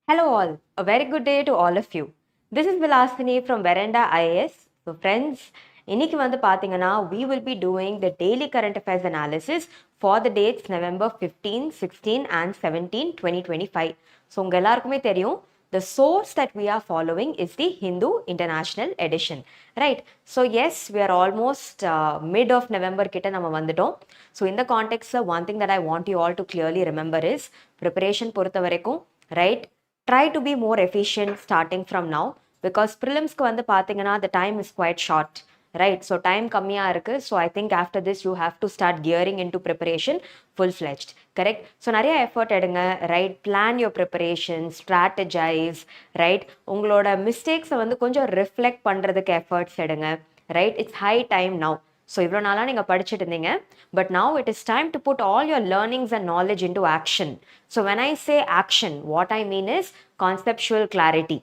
Hello all, a very good day to all of you. This is Vilasini from Veranda IAS. So friends, இன்னைக்கு வந்து பாத்தீங்கன்னா we will be doing the daily current affairs analysis for the dates November 15, 16 and 17, 2025. So உங்க எல்லாருக்குமே தெரியும் the source that we are following is the Hindu International Edition, right? So yes, we are almost mid of November கிட்ட நம்ம வந்துட்டோம். So in the context, one thing that I want you all to clearly remember is preparation பொறுத்த வரைக்கும், right? Try to be more efficient starting from now because prelims க்கு வந்து பாத்தீங்கன்னா the time is quite short, right? So time கம்மியா இருக்கு. So I think after this you have to start gearing into preparation full-fledged, correct? So நிறைய effort எடுங்க, right? Plan your preparation, strategize, right? உங்களோட mistakes வந்து கொஞ்சம் reflect பண்றதுக்கு efforts எடுங்க, right? It's high time now. So இவ்வளோ நாளாக நீங்கள் படிச்சுட்டு இருந்தீங்க but now it is time to put all your learnings and knowledge into action. So when I say action, what I mean is conceptual clarity.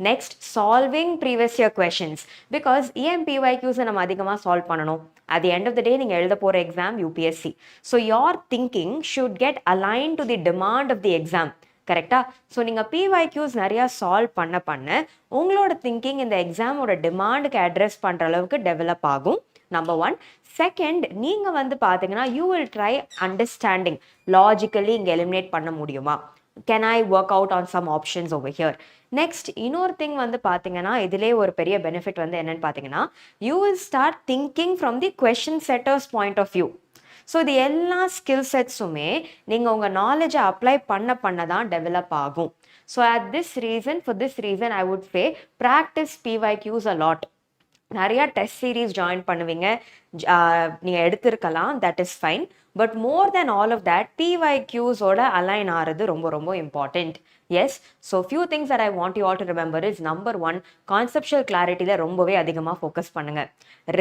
Next, solving previous year questions. Because இஎம்பிஒய்க்யூஸை நம்ம அதிகமாக solve பண்ணணும். at the end of the day நீங்கள் எழுத போகிற exam UPSC. So your thinking should get aligned to the demand of the exam. கரெக்டா? So நீங்கள் பிஒய்க்யூஸ் நிறையா சால்வ் பண்ண உங்களோட திங்கிங் இந்த எக்ஸாமோட டிமாண்டுக்கு அட்ரஸ் பண்ணுற அளவுக்கு டெவலப் ஆகும். Number one. Second, நீங்கள் வந்து பார்த்தீங்கன்னா you will try understanding logically இங்கே eliminate பண்ண முடியுமா, can I work out on some options over here. Next, இன்னொரு திங் வந்து பார்த்தீங்கன்னா இதிலே ஒரு பெரிய பெனிஃபிட் வந்து என்னன்னு பார்த்தீங்கன்னா you will start thinking from the question setters point of view. So இது எல்லா ஸ்கில் செட்ஸுமே நீங்கள் உங்கள் நாலேஜை அப்ளை பண்ண தான் டெவலப் ஆகும். So for this reason I would say practice PYQs a lot. நிறையா டெஸ்ட் சீரீஸ் ஜாயின் பண்ணுவீங்க, நீங்கள் எடுத்திருக்கலாம், that is fine. But more than all of that பிஒய்க்யூஸோட அலைன் ஆகிறது ரொம்ப ரொம்ப important. Yes, so few things that I want you all to remember is number one, conceptual கிளாரிட்டியில் ரொம்பவே அதிகமாக ஃபோக்கஸ் பண்ணுங்கள்.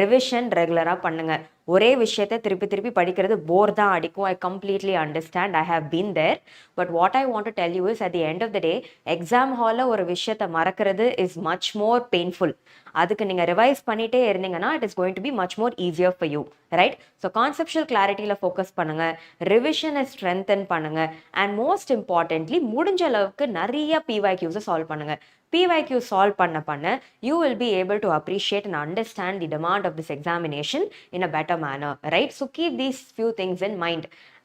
ரிவிஷன் ரெகுலராக பண்ணுங்கள். ஒரே விஷயத்தை திருப்பி படிக்கிறது போர் தான் அடிக்கும். I completely understand, I have been there. But what I want to tell you is at the end of the day exam ஹாலில் ஒரு விஷயத்தை மறக்கிறது இஸ் மச் மோர் பெயின்ஃபுல். அதுக்கு நீங்கள் ரிவைஸ் பண்ணிட்டே இருந்தீங்கன்னா it is going to be much more easier for you, right? So conceptual கிளாரிட்டியில் focus பண்ணுங்கள், ரிவிஷனை ஸ்ட்ரென்தன் பண்ணுங்கள், அண்ட் மோஸ்ட் இம்பார்ட்டன்ட்லி முடிஞ்ச அளவுக்கு நிறைய பிஒய்க்யூஸை சால்வ் பண்ணுங்கள். PYQ solve பண்ண you will be able to appreciate and understand the demand of this examination in a better manner, right? So keep these few things in mind.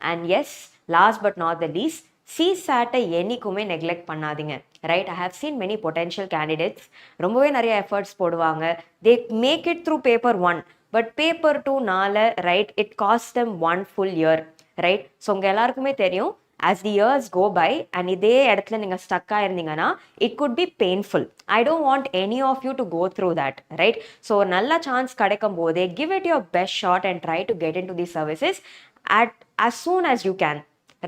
And yes, last but not the least, CSAT என்னைக்குமே neglect பண்ணாதீங்க, right? I have seen many potential candidates ரொம்பவே நிறைய efforts போடுவாங்க, they make it through paper 1 but paper 2 நால, right, it costs them 1 full year, right? So உங்க எல்லாருக்குமே தெரியும் as the years go by and இதே இடத்துல நீங்கள் ஸ்டக்காக இருந்தீங்கன்னா it could be painful. I don't want any of you to go through that, right? So ஒரு நல்ல சான்ஸ் கிடைக்கும் போதே give it your best shot and try to get into these services as soon as you can,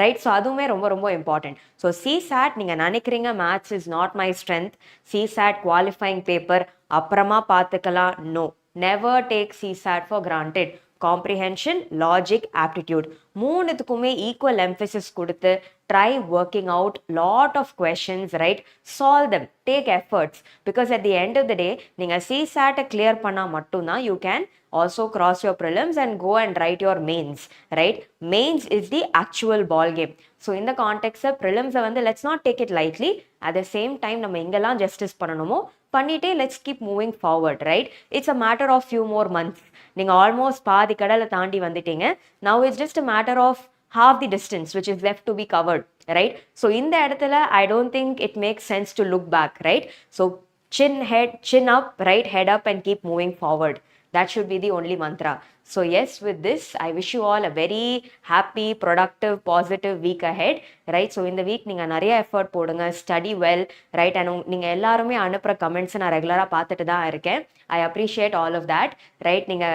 right? So அதுவுமே ரொம்ப ரொம்ப important. So CSAT நீங்கள் நினைக்கிறீங்க maths is not my strength, CSAT qualifying paper அப்புறமா பார்த்துக்கலாம், no, never take CSAT for granted. Comprehension, logic, aptitude மூணுத்துக்குமே equal emphasis கொடுத்து try working out lot of questions, right? Solve them, take efforts. Because at the end of the day நீங்கள் CSAT clear பண்ணால் மட்டும்தான் you can also cross your prelims and go and write your mains, right? Mains is the actual ball game. So in the context of prelims வந்து let's not take it lightly. At the same time நம்ம எங்கெல்லாம் justice பண்ணணுமோ பண்ணிட்டே let's keep moving forward, right? It's a matter of few more months. நீங்க almost பாதி கடலை தாண்டி வந்துட்டீங்க. Now it's just a matter of half the distance which is left to be covered, right? So இந்த இடத்துல I don't think it makes sense to look back, right? So chin up, right, head up and keep moving forward. That should be the only mantra. So yes, with this, I wish you all a very happy, productive, positive week ahead, right? So in the week, நீங்க நிறைய effort போடுங்க, study well, right? And நீங்க எல்லாருமே அனுப்புற comments நான் ரெகுலராக பார்த்துட்டு தான் இருக்கேன். I appreciate all of that, right? நீங்க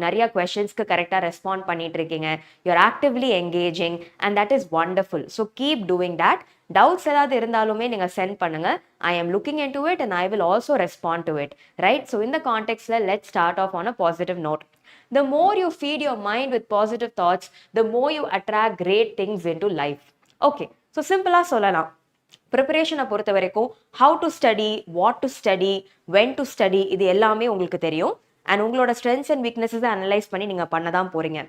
நிறைய கொஸ்டின்ஸ்க்கு கரெக்டாக ரெஸ்பாண்ட் பண்ணிட்டு இருக்கீங்க. You're actively engaging and that is wonderful. So keep doing that. Doubts ஏதாவது இருந்தாலுமே நீங்கள் சென்ட் பண்ணுங்க. I am looking into it and I will also respond to it, right? So in the context, let's start off on a positive note. The more you feed your mind with positive thoughts, the more you attract great things into life. Okay, so சிம்பிளாக சொல்லலாம், ப்ரிப்பரேஷனை பொறுத்த வரைக்கும் how to study, what to study, when to study இது எல்லாமே உங்களுக்கு தெரியும். And உங்களோட strengths and வீக்னஸஸை analyse பண்ணி நீங்கள் பண்ண தான் போகிறீங்க.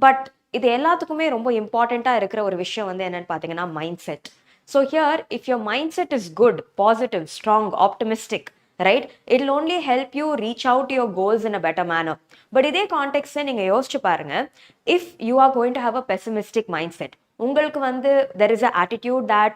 பட் இது எல்லாத்துக்குமே ரொம்ப இம்பார்ட்டண்ட்டாக இருக்கிற ஒரு விஷயம் வந்து என்னென்னு பார்த்தீங்கன்னா mind set. So here, if your mindset is good, positive, strong, optimistic, right, it'll only help you reach out to your goals in a better manner. But இதே கான்டெக்ட்ல நீங்க யோசிச்சு பாருங்க, if you are going to have a pessimistic mindset, உங்களுக்கு வந்து there is a attitude that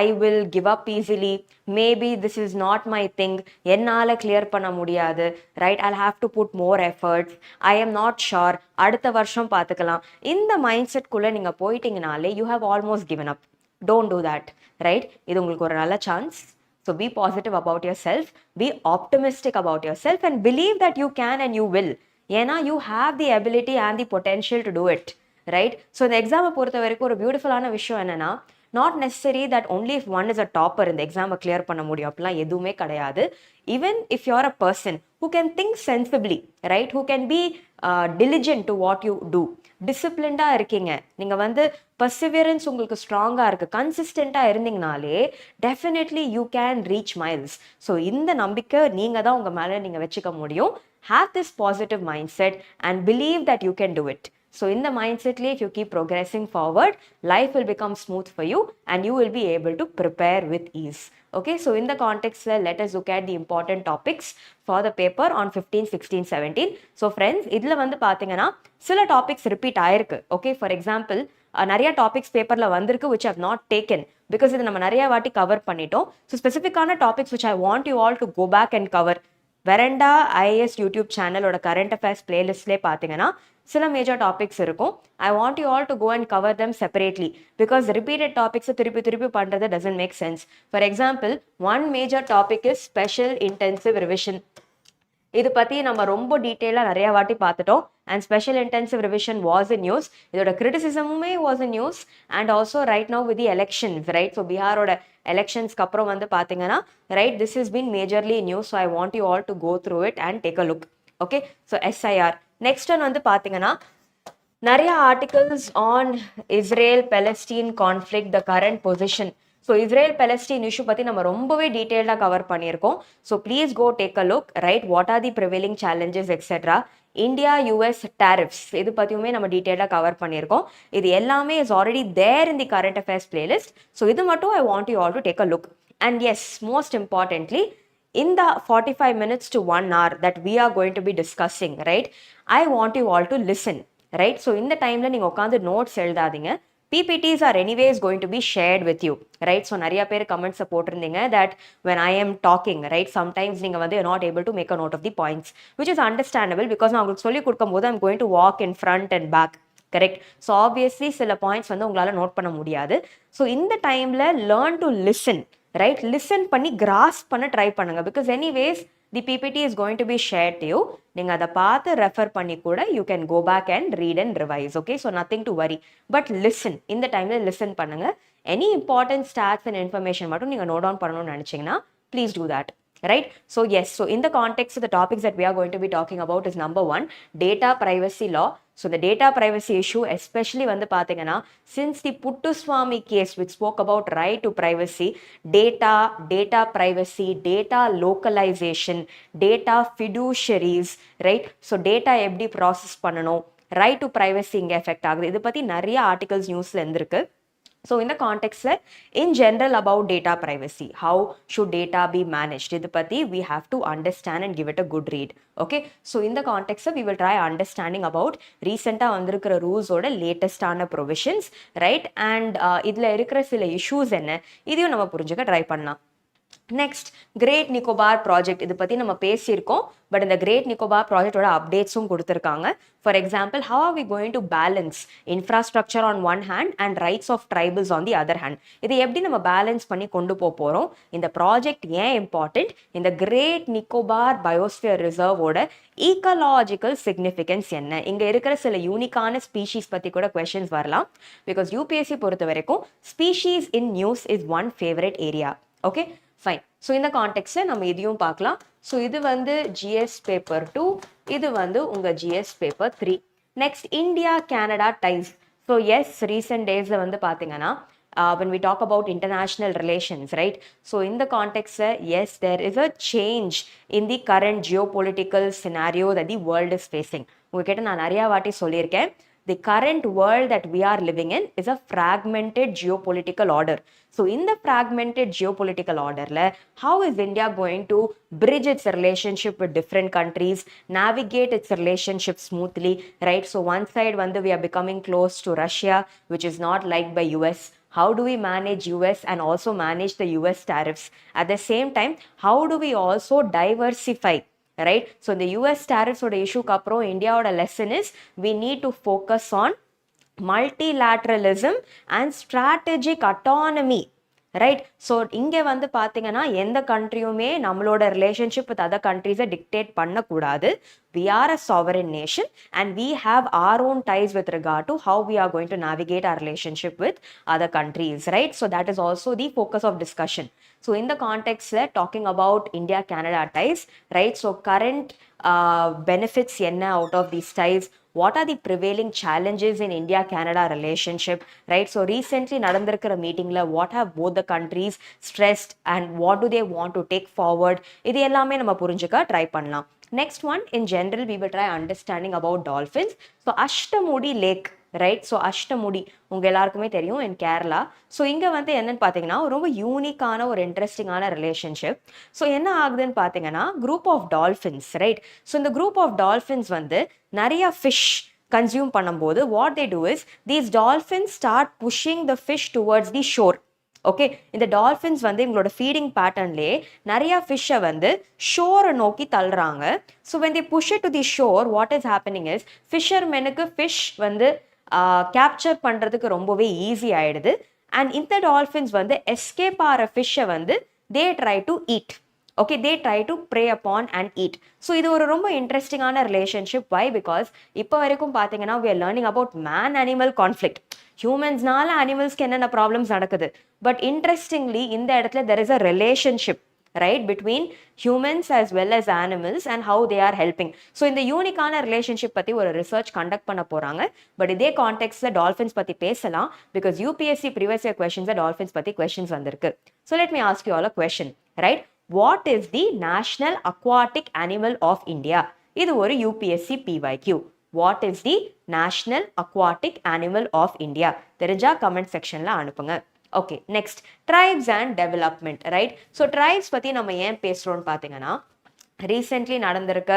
I will give up easily, maybe this is not my thing, என்னால clear பண்ண முடியாது, right, I'll have to put more efforts, I am not sure, அடுத்த வருஷம் பார்த்துக்கலாம், இந்த mind set குள்ள நீங்க போயிட்டீங்கனாலே you have almost given up. Don't do that, right? இது உங்களுக்கு ஒரு நல்ல chance. So be positive about yourself, be optimistic about yourself and believe that you can and you will. ஏன்னா you have the ability and the potential to do it, right? So இந்த எக்ஸாமை பொறுத்த வரைக்கும் ஒரு பியூட்டிஃபுல்லான விஷயம் என்னன்னா, not necessary that only if one is a topper இந்த எக்ஸாமை கிளியர் பண்ண முடியும் அப்படிலாம் எதுவுமே கிடையாது. Even if you are a person who can think sensibly, right, who can be diligent to what you do, டிசிப்ளின்டாக இருக்கீங்க, நீங்கள் வந்து பர்சிவியரன்ஸ் உங்களுக்கு ஸ்ட்ராங்காக இருக்குது, கன்சிஸ்டண்ட்டாக இருந்தீங்கனாலே definitely you can reach miles. So இந்த நம்பிக்கை நீங்கள் தான் உங்கள் மேலே நீங்கள் வச்சுக்க முடியும். Have this positive mindset and believe that you can do it. So in the mindset, if you keep progressing forward, life will become smooth for you and you will be able to prepare with ease. Okay, so in the context, let us look at the important topics for the paper on 15, 16, 17. So friends, idla vandu pathingana sila topics repeat aayirukku. Okay, for example, நிறைய topics பேப்பரில் வந்திருக்கு which I have not taken because இது நம்ம நிறைய வாட்டி cover பண்ணிட்டோம். So ஸ்பெசிஃபிக்கான topics which I want you all to go back and cover. Veranda IAS YouTube சேனலோட கரண்ட் அஃபேர்ஸ் பிளேலிஸ்ட்லேயே பார்த்தீங்கன்னா சில மேஜர் டாபிக்ஸ் இருக்கும். I want you all to go and cover them separately because repeated டாபிக்ஸை திருப்பி திருப்பி பண்ணுறது doesn't make sense. For example, one major topic is special intensive revision. இது பற்றி நம்ம ரொம்ப டீட்டெயிலாக நிறையா வாட்டி பார்த்துட்டோம். And special intensive revision was in news, இதோட கிரிட்டிசிசமுமே was in news. And also right now with the elections, right, so பீகாரோட எலெக்ஷன்ஸ்க்கு அப்புறம் வந்து பார்த்தீங்கன்னா, right, this is been majorly news. So I want you all to go through it and take a look. Okay, so SIR next one வந்து பார்த்தீங்கன்னா நிறைய articles on Israel Palestine conflict, the current position. So Israel Palestine issue பற்றி நம்ம ரொம்பவே டீட்டெயில்டாக cover பண்ணியிருக்கோம். So please go take a look, right, what are the prevailing challenges etcetera. India US tariffs இது பற்றியுமே நம்ம டீட்டெயிலாக கவர் பண்ணியிருக்கோம். இது எல்லாமே is already there in the current affairs playlist. So இது மட்டும் I want you all to take a look. And yes, most importantly, in the 45 minutes to 1 hour that we are going to be discussing, right, I want you all to listen, right? So in the time la neenga ukkandu notes eludadinga, PPTs are anyways going to be shared with you, right? So nariya per comments போட்டிருந்தீங்க that when I am talking, right, sometimes நீங்க வந்து not able to make a note of the points, which is understandable because நான் உங்களுக்கு சொல்லி கொடுக்கும்போது I'm going to walk in front and back, correct? So obviously சில points வந்து உங்களால note பண்ண முடியாது. ஸோ இந்த டைம்ல learn to listen, right? Listen பண்ணி grasp பண்ண ட்ரை பண்ணுங்க because anyways the PPT is going to be shared to you. நீங்க அதை பார்த்து ரெஃபர் பண்ணி கூட you can go back and read and revise. Okay, so nothing to worry, but listen. இந்த டைம்ல listen பண்ணுங்க. Any important stats and information மட்டும் நீங்க நோட் டவுன் பண்ணணும்னு நினைச்சீங்கன்னா please do that, right? So yes, so in the context of the topics that we are going to be talking about is number 1, data privacy law. So the data privacy issue, especially வந்து பார்த்தீங்கன்னா since the Puttuswamy case which spoke about right to privacy, data privacy, data localization, data fiduciaries, right? So data எப்படி process பண்ணணும், right to privacy இங்கே effect ஆகுது, இது பற்றி நிறைய articles நியூஸில் இருந்திருக்கு. So in the context, in general about data privacy, how should data be managed? Idu patti we have to understand and give it a good read. Okay, so in the context, we will try understanding about recent vandirukra rules oda latest ana provisions, right? And idla irukra sila issues enna idiyum nama purinjika try pannalam. Next, great Nicobar project இது பற்றி நம்ம பேசியிருக்கோம். But இந்த கிரேட் நிக்கோபார் ப்ராஜெக்டோட அப்டேட்ஸும் கொடுத்துருக்காங்க. For example, how are we going to balance infrastructure on one hand and rights of tribals on the other hand. இதை எப்படி நம்ம பேலன்ஸ் பண்ணி கொண்டு போகிறோம், இந்த ப்ராஜெக்ட் ஏன் இம்பார்ட்டன்ட், இந்த கிரேட் நிக்கோபார் பயோஸ்பியர் ரிசர்வோட ஈக்கலாஜிக்கல் சிக்னிஃபிகன்ஸ் என்ன, இங்கே இருக்கிற சில யூனிக்கான ஸ்பீஷீஸ் பற்றி கூட கொஸ்டின்ஸ் வரலாம். பிகாஸ் யூபிஎஸ்சி பொறுத்த வரைக்கும் species in news is one favourite area. Okay, fine. So இந்த கான்டெக்ட்ஸில் நம்ம இதையும் பார்க்கலாம். ஸோ இது வந்து ஜிஎஸ் பேப்பர் 2, இது வந்து உங்கள் GS paper 3. Next, India Canada ties. So yes, recent டேஸில் வந்து பார்த்தீங்கன்னா when we talk about international relations, right? So in the context, yes, there is a change in the current geopolitical scenario that the world is facing. உங்ககிட்ட நான் நிறையா வாட்டி சொல்லியிருக்கேன், the current world that we are living in is a fragmented geopolitical order. So in the fragmented geopolitical order, how is India going to bridge its relationship with different countries, navigate its relationship smoothly, right? So one side we are becoming close to Russia, which is not liked by US. How do we manage US and also manage the US tariffs? At the same time, how do we also diversify, right? So the US tariffs oda issue ku aprom India oda lesson is we need to focus on multilateralism and strategic autonomy, right? So இங்கே பார்த்தீங்கன்னா எந்த கண்ட்ரியுமே நம்மளோட relationship with other கண்ட்ரிஸை dictate பண்ணக்கூடாது. We are a sovereign nation and we have our own ties with regard to how we are going to navigate our relationship with other countries, right? So that is also the focus of discussion. So in the context talking about India-Canada ties, right? So current benefits enna out of these ties, what are the prevailing challenges in India-Canada relationship, right? So recently nadandirukra meeting la what have both the countries stressed and what do they want to take forward, idu ellame nama purinjika try pannalam. Next one, in general we will try understanding about dolphins. So Ashtamudi Lake, right? So Ashtamudi உங்க எல்லாருக்குமே தெரியும் in Kerala. So இங்கே என்னன்னு பார்த்தீங்கன்னா ரொம்ப யூனிக்கான ஒரு இன்ட்ரெஸ்டிங்கான ரிலேஷன்ஷிப். ஸோ என்ன ஆகுதுன்னு பார்த்தீங்கன்னா group of dolphins, right? So இந்த குரூப் ஆஃப் டால்ஃபின்ஸ் நிறைய ஃபிஷ் கன்சியூம் பண்ணும்போது what they do is these dolphins start pushing the fish towards the shore. Okay, இந்த டால்ஃபின்ஸ் எங்களோட ஃபீடிங் பேட்டர்ன்லேயே நிறைய ஃபிஷ்ஷை ஷோரை நோக்கி தள்ளுறாங்க. So when they push it to the shore, what is happening is ஃபிஷர்மெனுக்கு ஃபிஷ் கேப்சர் பண்ணுறதுக்கு ரொம்பவே ஈஸி ஆயிடுது. அண்ட் இந்த டால்ஃபின்ஸ் எஸ்கேப் ஆகிற ஃபிஷ்ஷை they try to eat. Okay, they try to pray upon and eat. So இது ஒரு ரொம்ப இன்ட்ரெஸ்டிங்கான ரிலேஷன்ஷிப். வை? பிகாஸ் இப்போ வரைக்கும் பார்த்தீங்கன்னா we are learning about man animal conflict. ஹியூமன்ஸ்னால அனிமல்ஸ்க்கு என்னென்ன ப்ராப்ளம்ஸ் நடக்குது. பட் இன்ட்ரெஸ்டிங்லி இந்த இடத்துல there is a relationship, right, between humans as well as animals and how they are helping. So இந்த யூனிக்கான ரிலேஷன்ஷிப் பற்றி ஒரு ரிசர்ச் கண்டக்ட் பண்ண போகிறாங்க. பட் இதே கான்டெக்ட்ல டால்ஃபின்ஸ் பற்றி பேசலாம் பிகாஸ் யூபிஎஸ்சி ப்ரீவியஸ் இயர் கொஸ்டின்ஸில் டால்ஃபின்ஸ் பற்றி கொஸ்டின்ஸ் வந்திருக்கு. So let me ask you all a question, right? What is the national aquatic animal of India? இது ஒரு UPSC PYQ. What is the national aquatic animal of India? தெரிஞ்சா comment செக்ஷன்ல அனுப்புங்க. Okay, next tribes and development, right? So tribes பற்றி நம்ம ஏன் பேசுகிறோன்னு பார்த்தீங்கன்னா recently நடந்திருக்க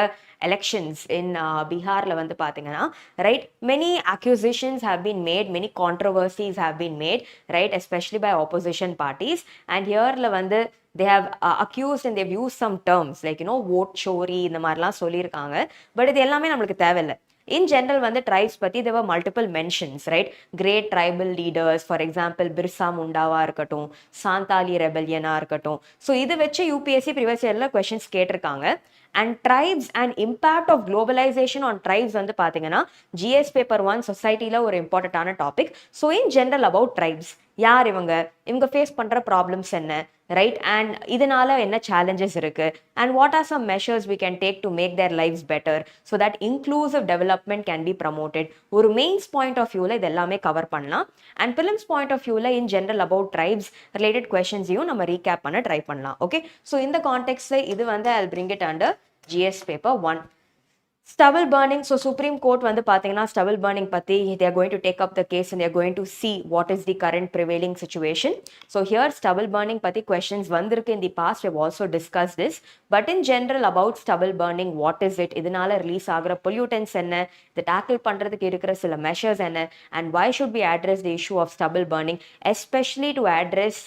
எலெக்ஷன்ஸ் இன் பீகாரில் பார்த்தீங்கன்னா, right, many accusations have been made, many controversies have been made, right, especially by opposition parties. And ஹியரில் they have accused and they've used some terms like, vote chori இந்த மாதிரிலாம் சொல்லியிருக்காங்க. But இது எல்லாமே நம்மளுக்கு தேவையில்லை. In general, tribes pati there were multiple mentions, right? Great tribal leaders, for example, Birsa Mundava irukattum, Santali rebellion irukattum. So idu veche UPSC previous year la questions ketirukanga. And tribes and impact of globalization on tribes பாத்தீங்கன்னா GS paper 1 society la ஒரு இம்பார்ட்டன்டான topic. So in general about tribes, யார் இவங்க face பண்ற problems என்ன, right? And இதனால என்ன challenges இருக்கு, and what are some measures we can take to make their lifes better so that inclusive development can be promoted. ஒரு mains point of வியூவில் இது எல்லாமே கவர் பண்ணலாம். அண்ட் பிலிம்ஸ் பாயிண்ட் ஆஃப் வியூவில் in general about tribes related கொஸ்டின்ஸையும் நம்ம recap பண்ண try பண்ணலாம். ஓகே, ஸோ இந்த கான்டெக்ட்ல இது I'll bring it under GS paper 1. Stubble burning. So Supreme Court பாத்தீங்கன்னா stubble burning பத்தி they are going to take up the case and they are going to see what is the current prevailing situation. So here stubble burning பத்தி questions வந்திருக்கு in the past. We have also discussed this. But in general about stubble burning, what is it? இதனால release ஆகிற pollutants என்ன, இதை tackle பண்றதுக்கு இருக்கிற சில measures என்ன, and why should we address the issue of stubble burning, especially to address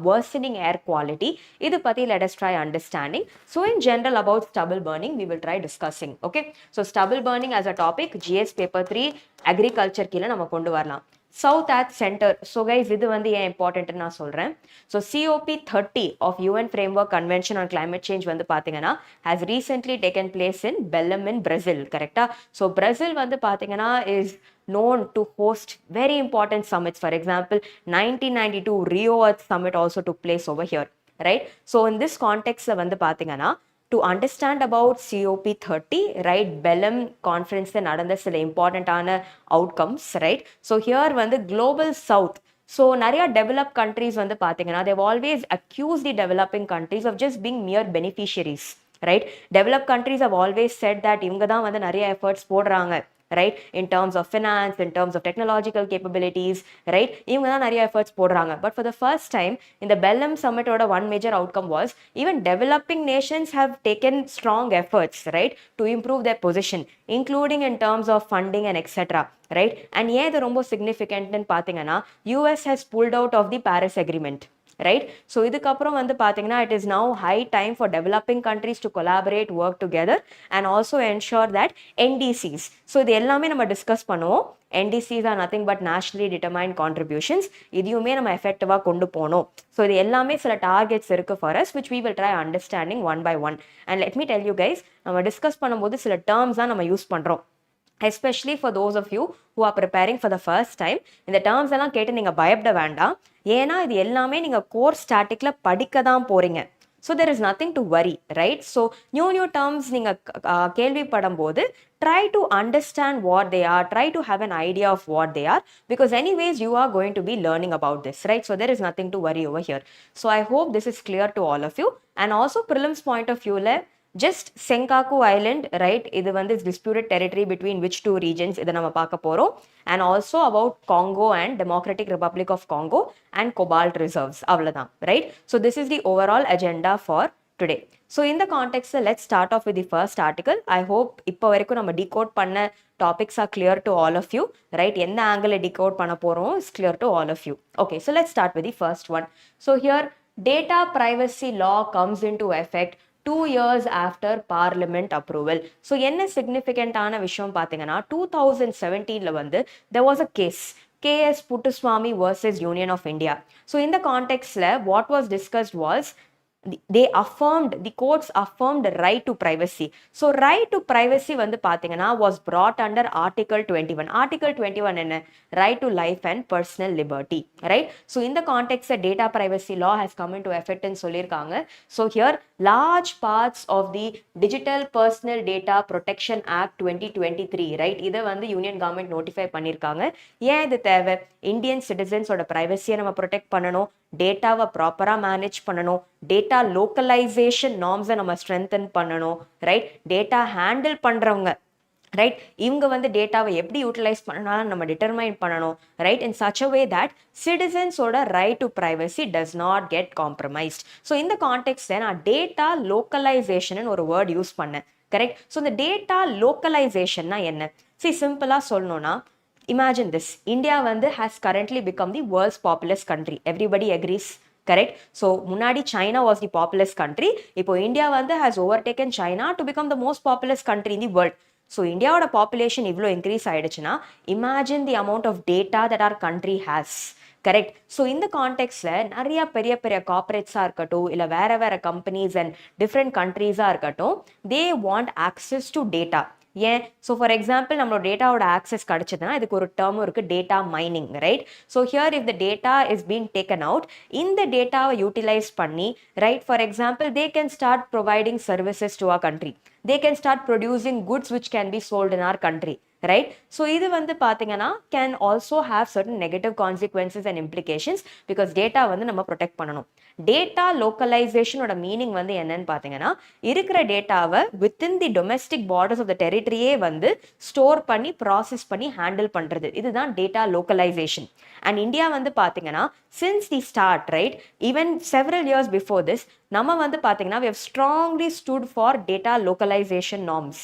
worsening air quality. இது பத்தி let us try understanding. So in general about stubble burning we will try discussing. Okay. So stubble burning as a topic, GS paper 3 agriculture கீழ நம்ம கொண்டு வரலாம். South at center. So guys, இது ஏன் important நான் சொல்றேன். So COP30 of UN Framework Convention on Climate Change பாத்தீங்கன்னா has recently taken place in Belém in Brazil, correcta? So Brazil பாத்தீங்கன்னா is known to host very important summits. For example, 1992 Rio Earth Summit also took place over here, right? So in this context பாத்தீங்கன்னா to understand about COP30, right, Belém conference நடந்த சில இம்பார்ட்டன்டான outcomes, right? So here global south. So நிறைய developed countries பாத்தீங்கன்னா they've always accused the developing countries of just being mere beneficiaries, right? Developed countries have always said that இவங்க தான் நிறைய efforts போடுறாங்க, right? In terms of finance, in terms of technological capabilities, right? இவங்க தான் நிறைய efforts போடுறாங்க. But for the first time, in the Belém summit, one major outcome was even developing nations have taken strong efforts, right, to improve their position, including in terms of funding and etc. Right? And ஏன் இது ரொம்ப significant பார்த்தீங்கன்னா US has pulled out of the Paris Agreement. Right? So இதுக்கப்புறம் வந்து பார்த்தீங்கன்னா it is now high time for developing countries to collaborate, work together and also ensure that NDCs. So இது எல்லாமே நம்ம டிஸ்கஸ் பண்ணுவோம். NDCs are nothing but nationally determined contributions. இதையுமே நம்ம எஃபெக்டிவாக கொண்டு போகணும். ஸோ இது எல்லாமே சில டார்கெட்ஸ் இருக்கு for us which we will try understanding one by one. And let me tell you guys, நம்ம டிஸ்கஸ் பண்ணும்போது சில டேர்ம்ஸ் தான் நம்ம யூஸ் பண்ணுறோம். Especially for those of you who are preparing for the first time, இந்த terms எல்லாம் கேட்டு நீங்கள் பயப்பட வேண்டாம். ஏன்னா இது எல்லாமே நீங்கள் கோர் ஸ்டாட்டிக்கில் படிக்க தான் போகிறீங்க. So there is nothing to worry, right? So new terms நீங்கள் கேள்விப்படும் போது try to understand what they are, try to have an idea of what they are, because anyways you are going to be learning about this, right? So there is nothing to worry over here. So I hope this is clear to all of you. And also prelims point of view, just Senkaku Island, right? இது வந்து disputed territory between which two regions, இதை நம்ம பார்க்க போறோம். And also about Congo and Democratic Republic of Congo and cobalt reserves. அவ்வளவுதான், right? So this is the overall agenda for today. So in the context, let's start off with the first article. I hope இப்போ வரைக்கும் நம்ம decode பண்ண topics are clear to all of you, right? எந்த angle decode பண்ண போறோம் is clear to all of you. Okay, so let's start with the first one. So here, data privacy law comes into effect 2 years after parliament approval. So என்ன significant ஆன விஷயம் பார்த்தீங்கன்னா 2017 வந்து there was a case, KS Puttaswamy versus Union of India. So in the context what was discussed was the courts affirmed right to privacy. So right to privacy வந்து பாத்தீங்கன்னா was brought under article 21. Article 21 என்ன? Right to life and personal liberty, right? So in the context data privacy law has come into effect ன்னு சொல்லியிருக்காங்க. So here large parts of the Digital Personal Data Protection Act 2023, right? இதை வந்து union government notify பண்ணியிருக்காங்க. ஏன் இது தேவை? Indian சிட்டிசன்ஸோட பிரைவசியை நம்ம protect பண்ணணும், டேட்டாவை ப்ராப்பராக மேனேஜ் பண்ணணும், டேட்டா லோக்கலைசேஷன் நார்ம்ஸை நம்ம ஸ்ட்ரென்தன் பண்ணணும், ரைட்? டேட்டா ஹேண்டில் பண்ணுறவங்க, ரைட், இவங்க வந்து டேட்டாவை எப்படி யூட்டிலைஸ் பண்ணாலும் நம்ம டிட்டர்மைன் பண்ணணும், right? In such a way that சிட்டிசன்ஸோட right to privacy does not get compromised. So இந்த கான்டெக்ட்ல நான் டேட்டா லோக்கலைசேஷன் ஒரு வேர்ட் யூஸ் பண்ணேன், கரெக்ட்? ஸோ இந்த டேட்டா லோக்கலைசேஷன்னா என்ன? சரி, சிம்பிளாக சொல்லணும்னா imagine this, India வந்து has currently become the world's populous country. Everybody agrees, correct? So முன்னாடி China was the populous country, இப்போ India வந்து has overtaken China to become the most populous country in the world. So இந்தியாவோட population இவ்வளோ increase ஆயிடுச்சுன்னா imagine the amount of data that our country has, correct? So இந்த கான்டெக்ட்ல நிறைய பெரிய பெரிய கார்பரேட்ஸாக இருக்கட்டும், இல்லை வேற கம்பெனிஸ் அண்ட் டிஃப்ரெண்ட் கண்ட்ரீஸாக இருக்கட்டும், they want access to data. ஏன்? ஸோ ஃபார் எக்ஸாம்பிள் நம்மளோட டேட்டாவோட ஆக்சஸ் கிடைச்சதுன்னா இதுக்கு ஒரு டேர்மும் இருக்குது, data mining, right? So here if the data is being taken out, இந்த டேட்டாவை யூட்டிலைஸ் பண்ணி, right, for example they can start providing services to our country, they can start producing goods which can be sold in our country, right? So இது வந்து பாத்தீங்கன்னா can also have certain negative consequences and implications because data வந்து நம்ம protect பண்ணணும். Data localization ஓட meaning வந்து என்னன்னு பாத்தீங்கன்னா இருக்கிற டேட்டாவை within the domestic borders of the territory வந்து ஸ்டோர் பண்ணி ப்ராசஸ் பண்ணி ஹேண்டில் பண்றது, இதுதான் data localization. And India வந்து பாத்தீங்கன்னா since the start, right, even several years before this, நம்ம வந்து பாத்தீங்கன்னா we have strongly stood for data localization norms,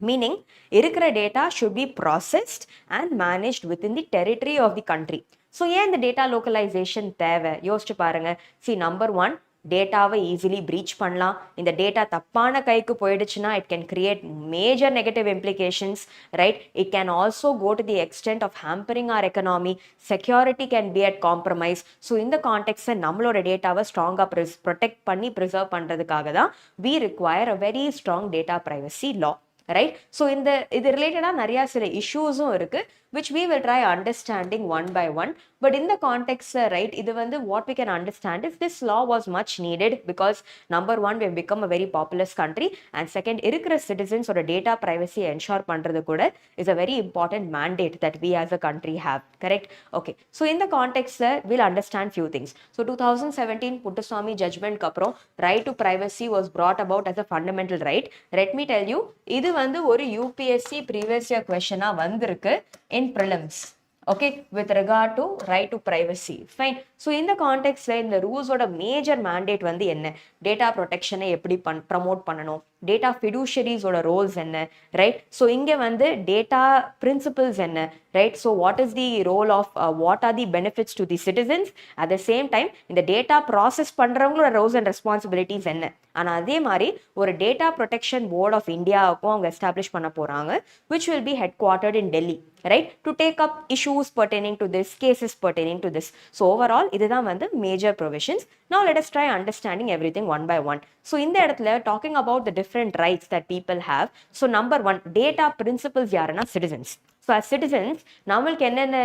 meaning இருக்கிற data should be processed and managed within the territory of the country. So ஏன் இந்த data localization தேவை? யோசிச்சு பாருங்க. See, number one, டேட்டாவை ஈஸிலி ப்ரீச் பண்ணலாம். இந்த டேட்டா தப்பான கைக்கு போயிடுச்சுன்னா it can create major negative implications, right? It can also go to the extent of hampering our economy, security can be at compromise. So இந்த கான்டெக்ட்ல நம்மளோட டேட்டாவை ஸ்ட்ராங்காக ப்ரொடெக்ட் பண்ணி ப்ரிசர்வ் பண்ணுறதுக்காக தான் we require a very strong data privacy law, right? So இது ரிலேட்டடாக நிறையா சில இஷ்யூஸும் இருக்குது. which we will try understanding one by one. But in the context, right, இது வந்து what we can understand is this law was much needed because number one, we have become a very populous country, and second, இருக்கிற citizens ஓட data privacy ensure பண்றது கூட is a very important mandate that we as a country have, correct? Okay, so in the context, we'll understand few things. So 2017 Puttaswamy judgment க்கு அப்புறம் right to privacy was brought about as a fundamental right. Let me tell you, இது வந்து ஒரு UPSC previous year question வந்திருக்கு in prelims. Okay, with regard to right to privacy, fine. So in the context, in the rules oda major mandate வந்து என்ன, data protection எப்படி promote பண்ணணும், data fiduciaries oda roles என்ன, right? So இங்க வந்து data principles என்ன, right? So what is the role of what are the benefits to the citizens, at the same time இந்த data process பண்றவங்களோட roles and responsibilities என்ன. ஆனா அதே மாதிரி ஒரு data protection board of Indiaவுக்கும் அவங்க establish பண்ண போறாங்க, which will be headquartered in Delhi, right, to take up issues pertaining to this, cases pertaining to this. So overall இதுதான் வந்து major provisions. Now let us try understanding everything one by one. So இந்த இடத்துல talking about the different rights that people have. So number one, data principles யாருன்னா citizens. So as citizens நம்மளுக்கு என்னென்ன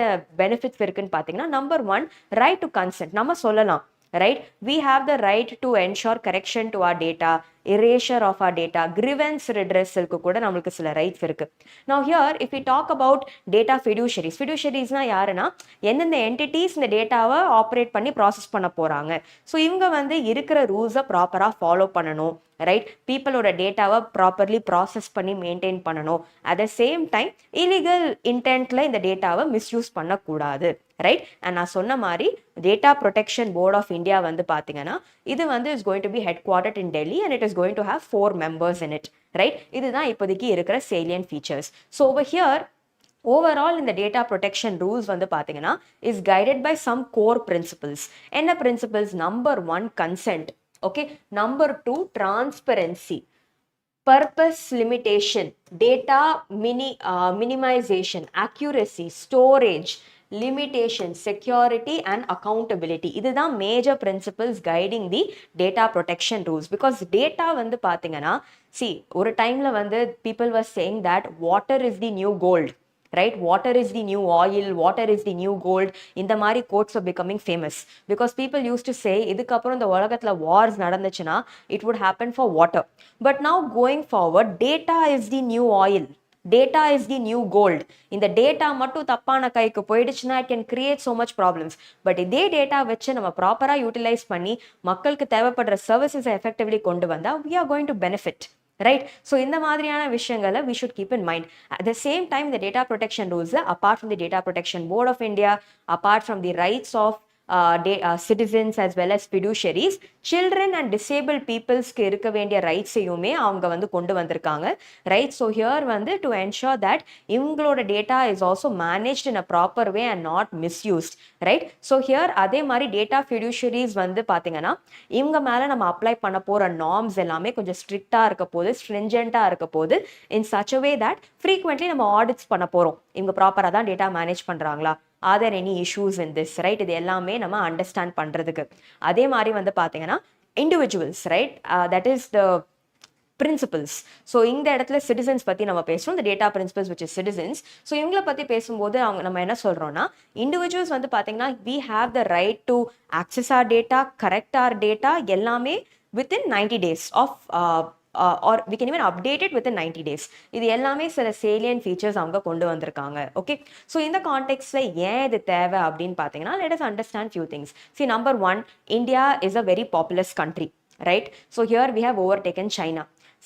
benefits இருக்குன்னு பார்த்தீங்கன்னா, number one, right to consent. நம்ம சொல்லலாம், right, we have the right to ensure correction to our data, erasure of our data, grievance redressal க்கு கூட நமக்கு சில rights இருக்கு. Now here if we talk about data fiduciaries, fiduciariesனா யாருன்னா எந்தெந்த entities இந்த டேட்டாவை ஆப்ரேட் பண்ணி ப்ராசஸ் பண்ண போறாங்க. ஸோ இவங்க வந்து இருக்கிற ரூல்ஸை ப்ராப்பராக ஃபாலோ பண்ணணும், ரைட், பீப்புளோட டேட்டாவை ப்ராப்பர்லி ப்ராசஸ் பண்ணி மெயின்டைன் பண்ணணும். At the same time illegal இன்டென்ட்ல இந்த டேட்டாவை மிஸ்யூஸ் பண்ணக்கூடாது, ரைட். அண்ட் நான் சொன்ன மாதிரி data protection board of India வந்து பார்த்தீங்கன்னா இது வந்து is going to be headquartered in Delhi and it is going to have 4 members in it, right. இதுதான் இப்போதைக்கு இருக்கிற salient features. So over here overall in the data protection rules வந்து பார்த்தீங்கன்னா is guided by some core principles. என்ன principles? Number one, consent. Okay, number two, transparency, purpose limitation, data minimization, accuracy, storage, limitation, security and accountability. இதுதான் major principles guiding the data protection rules. Because data வந்து பார்த்தீங்கன்னா, see, ஒரு டைம்ல வந்து people were saying that water is the new gold, right? Water is the new oil, water is the new gold. இந்த மாதிரி quotes are becoming famous because people used to say இதுக்கப்புறம் இந்த உலகத்துல wars நடந்துச்சுன்னா it would happen for water. But now going forward, data is the new oil, data is the new gold. இந்த data மட்டும் தப்பான கைக்கு போயிடுச்சுன்னா it can create so much problems. But இதே டேட்டா வச்சு நம்ம ப்ராப்பரா யூட்டிலைஸ் பண்ணி மக்களுக்கு தேவைப்படுற சர்வீசஸை எஃபெக்டிவ்லி கொண்டு வந்தா we are going to benefit, right? So இந்த மாதிரியான விஷயங்களை we should keep in mind. At the same time, the data protection rules, apart from the Data Protection Board of India, apart from the rights of citizens as well as fiduciaries, children and disabled people's-க்கு இருக்க வேண்டிய ரைட்ஸையுமே அவங்க வந்து கொண்டு வந்திருக்காங்க, right? So here வந்து to ensure that இவங்களோட data is also managed in a proper way and not misused, right? So here அதே மாதிரி data fiduciaries வந்து பார்த்தீங்கன்னா இவங்க மேலே நம்ம அப்ளை பண்ண போகிற நார்ம்ஸ் எல்லாமே கொஞ்சம் ஸ்ட்ரிக்டாக இருக்க போது, ஸ்ட்ரிஞ்சென்ட்டாக இருக்க போது, in such a way that frequently நம்ம ஆடிட்ஸ் பண்ண போகிறோம், இவங்க ப்ராப்பராக தான் டேட்டா மேனேஜ் பண்ணுறாங்களா, are there any issues in this, right? இது எல்லாமே நம்ம அண்டர்ஸ்டாண்ட் பண்றதுக்கு. அதே மாதிரி வந்து பாத்தீங்கன்னா individuals, right, that is the principles. So இந்த இடத்துல citizens பற்றி நம்ம பேசுகிறோம், the data principles which is citizens. So இவங்களை பற்றி பேசும்போது அவங்க நம்ம என்ன சொல்கிறோம்னா, individuals வந்து பார்த்தீங்கன்னா we have the right to access our data, correct our data எல்லாமே within 90 days of or we can even update it within 90 days. இது எல்லாமே சில salient features அவங்க கொண்டு வந்திருக்காங்க. ஓகே, ஸோ இந்த கான்டெக்ட்ல ஏன் இது தேவை அப்படின்னு பார்த்தீங்கன்னா, let us understand few things. See, number one, India is a very populous country, right? So here we have overtaken China.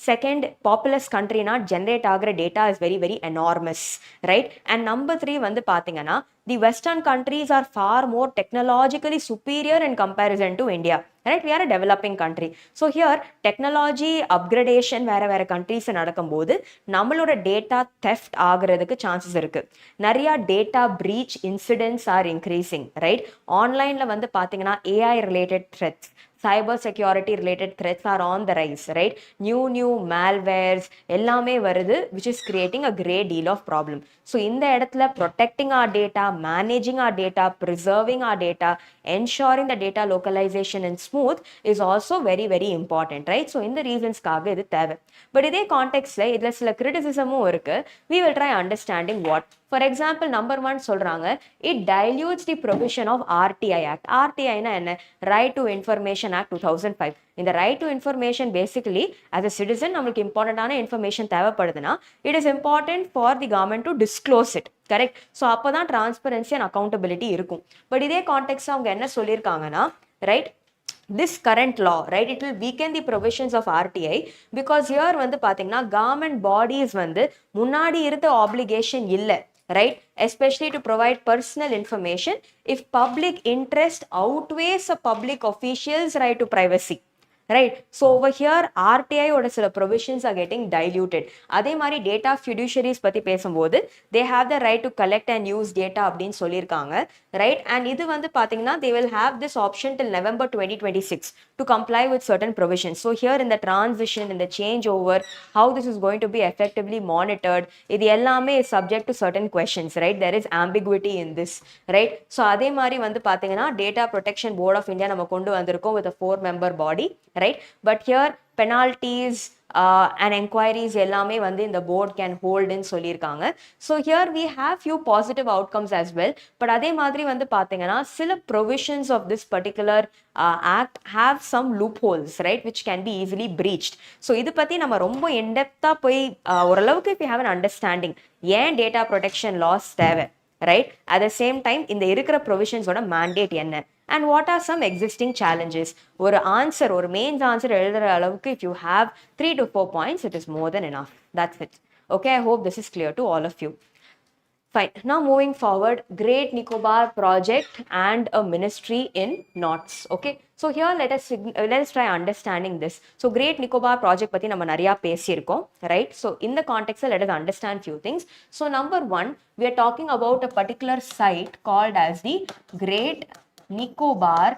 Second, populous country na generate ஆகிற data is very very enormous, right? And number three வந்து பார்த்தீங்கன்னா, the western countries are far more technologically superior in comparison to India, right? We are a developing country. So here technology upgradation வேற countries நடக்கும்போது நம்மளோட data theft ஆகிறதுக்கு chances இருக்கு. நிறைய data breach incidents are increasing, right? Onlineல வந்து பார்த்தீங்கன்னா AI related threats, cyber security related threats are on the rise, right? New malwares எல்லாமே வருது, which is creating a great deal of problem. So இந்த இடத்துல protecting our data, managing our data, preserving our data, ensuring the data localization and smooth is also very very important, right? So இந்த reasonsக்காக இது தேவை. But இதே கான்டெக்ட்ல இதுல சில criticismும் இருக்கு. We will try understanding what. For example number 1 சொல்றாங்க, it dilutes the provision of RTI act. ஆர்டிஐனா என்ன? Right to information act 2005. இந்த right to information basically as a citizen நம்மளுக்கு இம்பார்ட்டண்டான இன்ஃபர்மேஷன் தேவைப்படுதுன்னா it is important for the government to disclose it. Correct. So அப்போ தான் transparency and accountability இருக்கும். But இதே கான்டெக்ட் அவங்க என்ன சொல்லியிருக்காங்கன்னா, ரைட், this current law, right, it will weaken the provisions of RTI because here வந்து பாத்தீங்கன்னா government bodies வந்து முன்னாடி இருந்த obligation இல்ல, right, especially to provide personal information if public interest outweighs a public official's right to privacy. Right. So over here RTI ஓட சில provisions are getting diluted. அதே மாதிரி data fiduciaries பத்தி பேசும்போது they have the right to collect and use data அப்படின்னு சொல்லியிருக்காங்க, right, and இது வந்து பாத்தீங்கன்னா they will have this option till November 2026 to comply with certain provisions. So here in the transition, in the changeover, how this is going to be effectively monitored, இது எல்லாமே is subject to certain questions, right, there is ambiguity in this, right. So அதே மாதிரி வந்து பாத்தீங்கன்னா Data Protection Board of India நம்ம கொண்டு வந்திருக்கோம் with a 4-member body, right, but here penalties and enquiries எல்லாமே வந்து இந்த board can hold in சொல்லியிருக்காங்க. So here we have few positive outcomes as well, but அதே மாதிரி வந்து பாத்தீங்கன்னா சில provisions of this particular act have some loopholes, right, which can be easily breached. So இது பத்தி நம்ம ரொம்ப in-depth-ஆ போய் ஓரளவுக்கு if you have an understanding ஏன் data protection laws தேவை, right, at the same time இந்த இருக்கிற provisions ஓட mandate என்ன and what are some existing challenges, ஒரு answer, ஒரு mains answer எழுதுற அளவுக்கு if you have 3 to 4 points, it is more than enough. That's it. Okay, I hope this is clear to all of you. Fine. Now moving forward, Great Nicobar project and a ministry in knots. Okay, so here let us try understanding this. So Great Nicobar project பத்தி நம்ம நிறைய பேசியிருக்கோம், right? So in the context let us understand few things. So number 1, we are talking about a particular site called as the Great Nicobar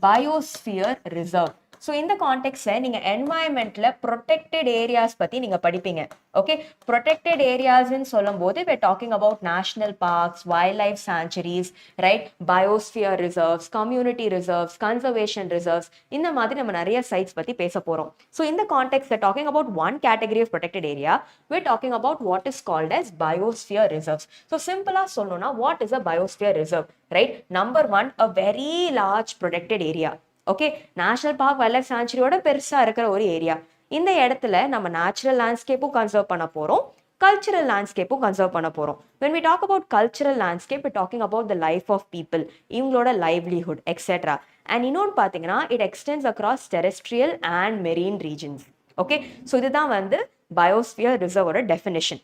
Biosphere Reserve. So in the context நீங்க environmentல protected areas பத்தி நீங்க படிப்பீங்க. Okay, protected areas ன்னு சொல்லும்போது we're talking about national parks, wildlife sanctuaries, right, biosphere reserves, community reserves, conservation reserves, இந்த மாதிரி நம்ம நிறைய sites பத்தி பேச போறோம். So in the context we're talking about one category of protected area, we're talking about what is called as biosphere reserves. So simple ஆ சொல்லணும்னா what is a biosphere reserve, right? Number 1, a very large protected area. Okay, national park, wild சாங்சுரியோட பெருசா இருக்கிற ஒரு area. இந்த இடத்துல நம்ம natural லேண்ட்ஸ்கேப்பும் conserve பண்ண போறோம், கல்ச்சுரல் லேண்ட்ஸ்கேப்பும் கன்சர்வ் பண்ண போறோம். when we talk about cultural landscape, we're talking about the life of people, இவங்களோட livelihood, etc. and இன்னொன்று பார்த்தீங்கன்னா it extends across terrestrial and marine regions. Okay, so இதுதான் வந்து பயோஸ்பியர் ரிசர்வோட definition.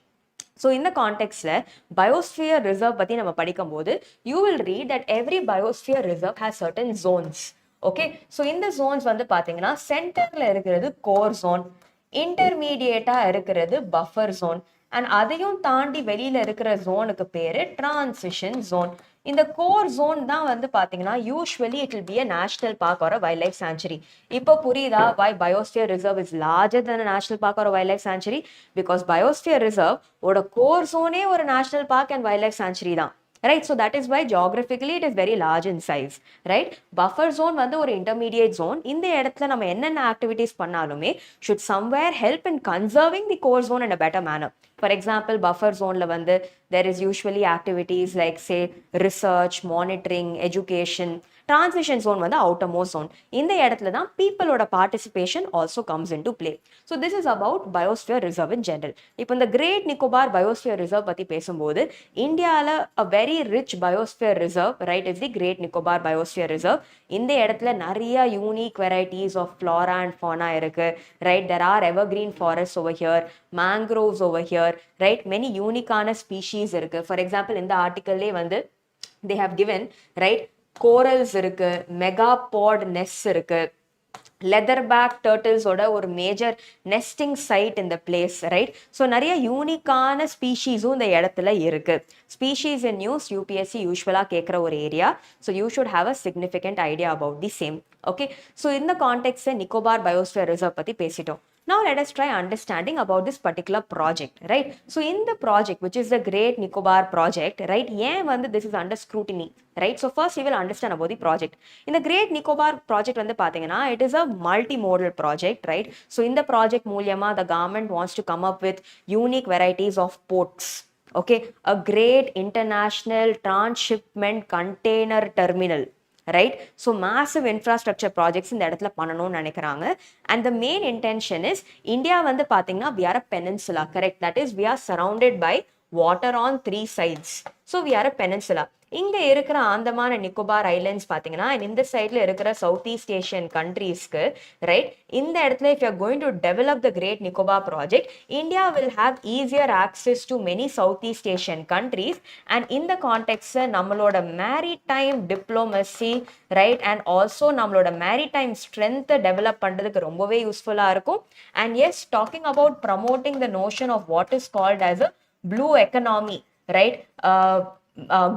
So in the context biosphere reserve பத்தி நம்ம படிக்கும்போது you will read that every biosphere reserve has certain zones. Okay, so இந்த Jones வந்து பார்த்தீங்கன்னா சென்டர்ல இருக்கிறது கோர் ஜோன், இன்டர்மீடியேட்டா இருக்கிறது பஃபர் ஜோன், அண்ட் அதையும் தாண்டி வெளியில இருக்கிற ஜோனுக்கு பேரு டிரான்சிஷன் ஜோன். இந்த கோர் ஜோன் தான் வந்து பார்த்தீங்கன்னா usually it will be a national park or wildlife sanctuary. இப்போ புரியுதா why biosphere reserve is larger than a national park or a wildlife sanctuary? Because biosphere reserve ஓட core ஜோனே ஒரு national park and wild life sanctuary தான், right? So that is why geographically it is very large in size, right? Buffer zone வந்து ஒரு intermediate zone. இந்த இடத்துல நம்ம என்னென்ன activities பண்ணாலுமே should somewhere help in conserving the core zone in a better manner. For example, buffer zoneல வந்து there is usually activities like say research, monitoring, education. Transition zone வந்து outermost zone. இந்த இடத்துல தான் peopleோட participation also comes into play. So this is about biosphere reserve in general. இப்போ இந்த Great Nicobar Biosphere Reserve பத்தி பேசும்போது இந்தியால a very rich biosphere reserve, right, is the Great Nicobar Biosphere Reserve. இந்த இடத்துல நிறைய unique varieties of flora and fauna இருக்கு, right? There are evergreen forests over here, mangroves over here, right? Many unique-ஆன species இருக்கு. For example, இந்த ஆர்டிக்கல்லே வந்து they have given, right, corals இருக்கு, மெகாபாட் next இருக்கு, leatherback turtles ஓட ஒரு மேஜர் நெஸ்டிங் சைட் இந்த place, right? So நிறைய யூனிக்கான ஸ்பீஷீஸும் இந்த இடத்துல இருக்கு. ஸ்பீஷீஸ் இன் நியூஸ் யூபிஎஸ்சி யூஸ்வலாக கேட்குற ஒரு area. So you should have a significant idea about the same. Okay, so இந்த கான்டெக்ட்ஸை நிக்கோபார் பயோஸ்பியர் ரிசர்வ் பற்றி பேசிட்டோம். Now let us try understanding about this particular project, right? So in the project, which is the Great Nicobar project, right, ஏன் வந்து this is under scrutiny, right? So first we will understand about the project. In the Great Nicobar project வந்து பாத்தீங்கன்னா it is a multimodal project, right? So in the project மூலியமா the government wants to come up with unique varieties of ports, okay, a great international transshipment container terminal, right? So massive infrastructure projects இந்த இடத்துல பண்ணணும்னு நினைக்கிறாங்க. And the main intention is India வந்து பாத்தீங்கன்னா we are a peninsula, correct? That is, we are surrounded by water on 3 sides. So we are a peninsula. இங்க இருக்கிற Andaman and Nicobar islands பாத்தீங்கன்னா இந்த சைட்ல இருக்கிற சவுத் ஈஸ்ட் ஏஷியன் கண்ட்ரீஸ்க்கு, ரைட், இந்த இடத்துல if you are going to develop the Great Nicobar project, India will have easier access to many Southeast Asian countries. And in the context நம்மளோட maritime diplomacy, right, and also நம்மளோட maritime strength develop பண்றதுக்கு ரொம்பவே யூஸ்ஃபுல்லா இருக்கும். And yes, talking about promoting the notion of what is called as a blue economy, right,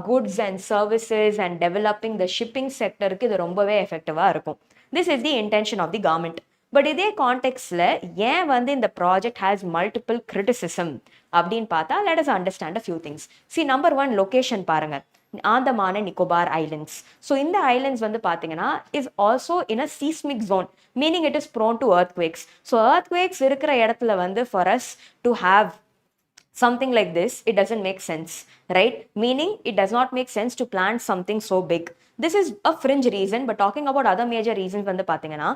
goods and services and developing the shipping sector க்கு இது ரொம்பவே எஃபெக்டிவா இருக்கும். This is the intention of the government. But இதே கான்டெக்ட்ல ஏன் வந்து இந்த project has multiple criticism அப்படின்னு பார்த்தா, let us understand a few things. See, number 1, location பாருங்க, ஆந்தமான நிக்கோபார் ஐலண்ட்ஸ். ஸோ இந்த ஐலண்ட்ஸ் வந்து பார்த்தீங்கன்னா is also in a seismic zone, meaning it is prone to earthquakes. So earthquakes இருக்கிற இடத்துல வந்து for us to have something like this, it doesn't make sense, right? Meaning it does not make sense to plant something so big. This is a fringe reason, but talking about other major reasons வந்து பாத்தீங்கன்னா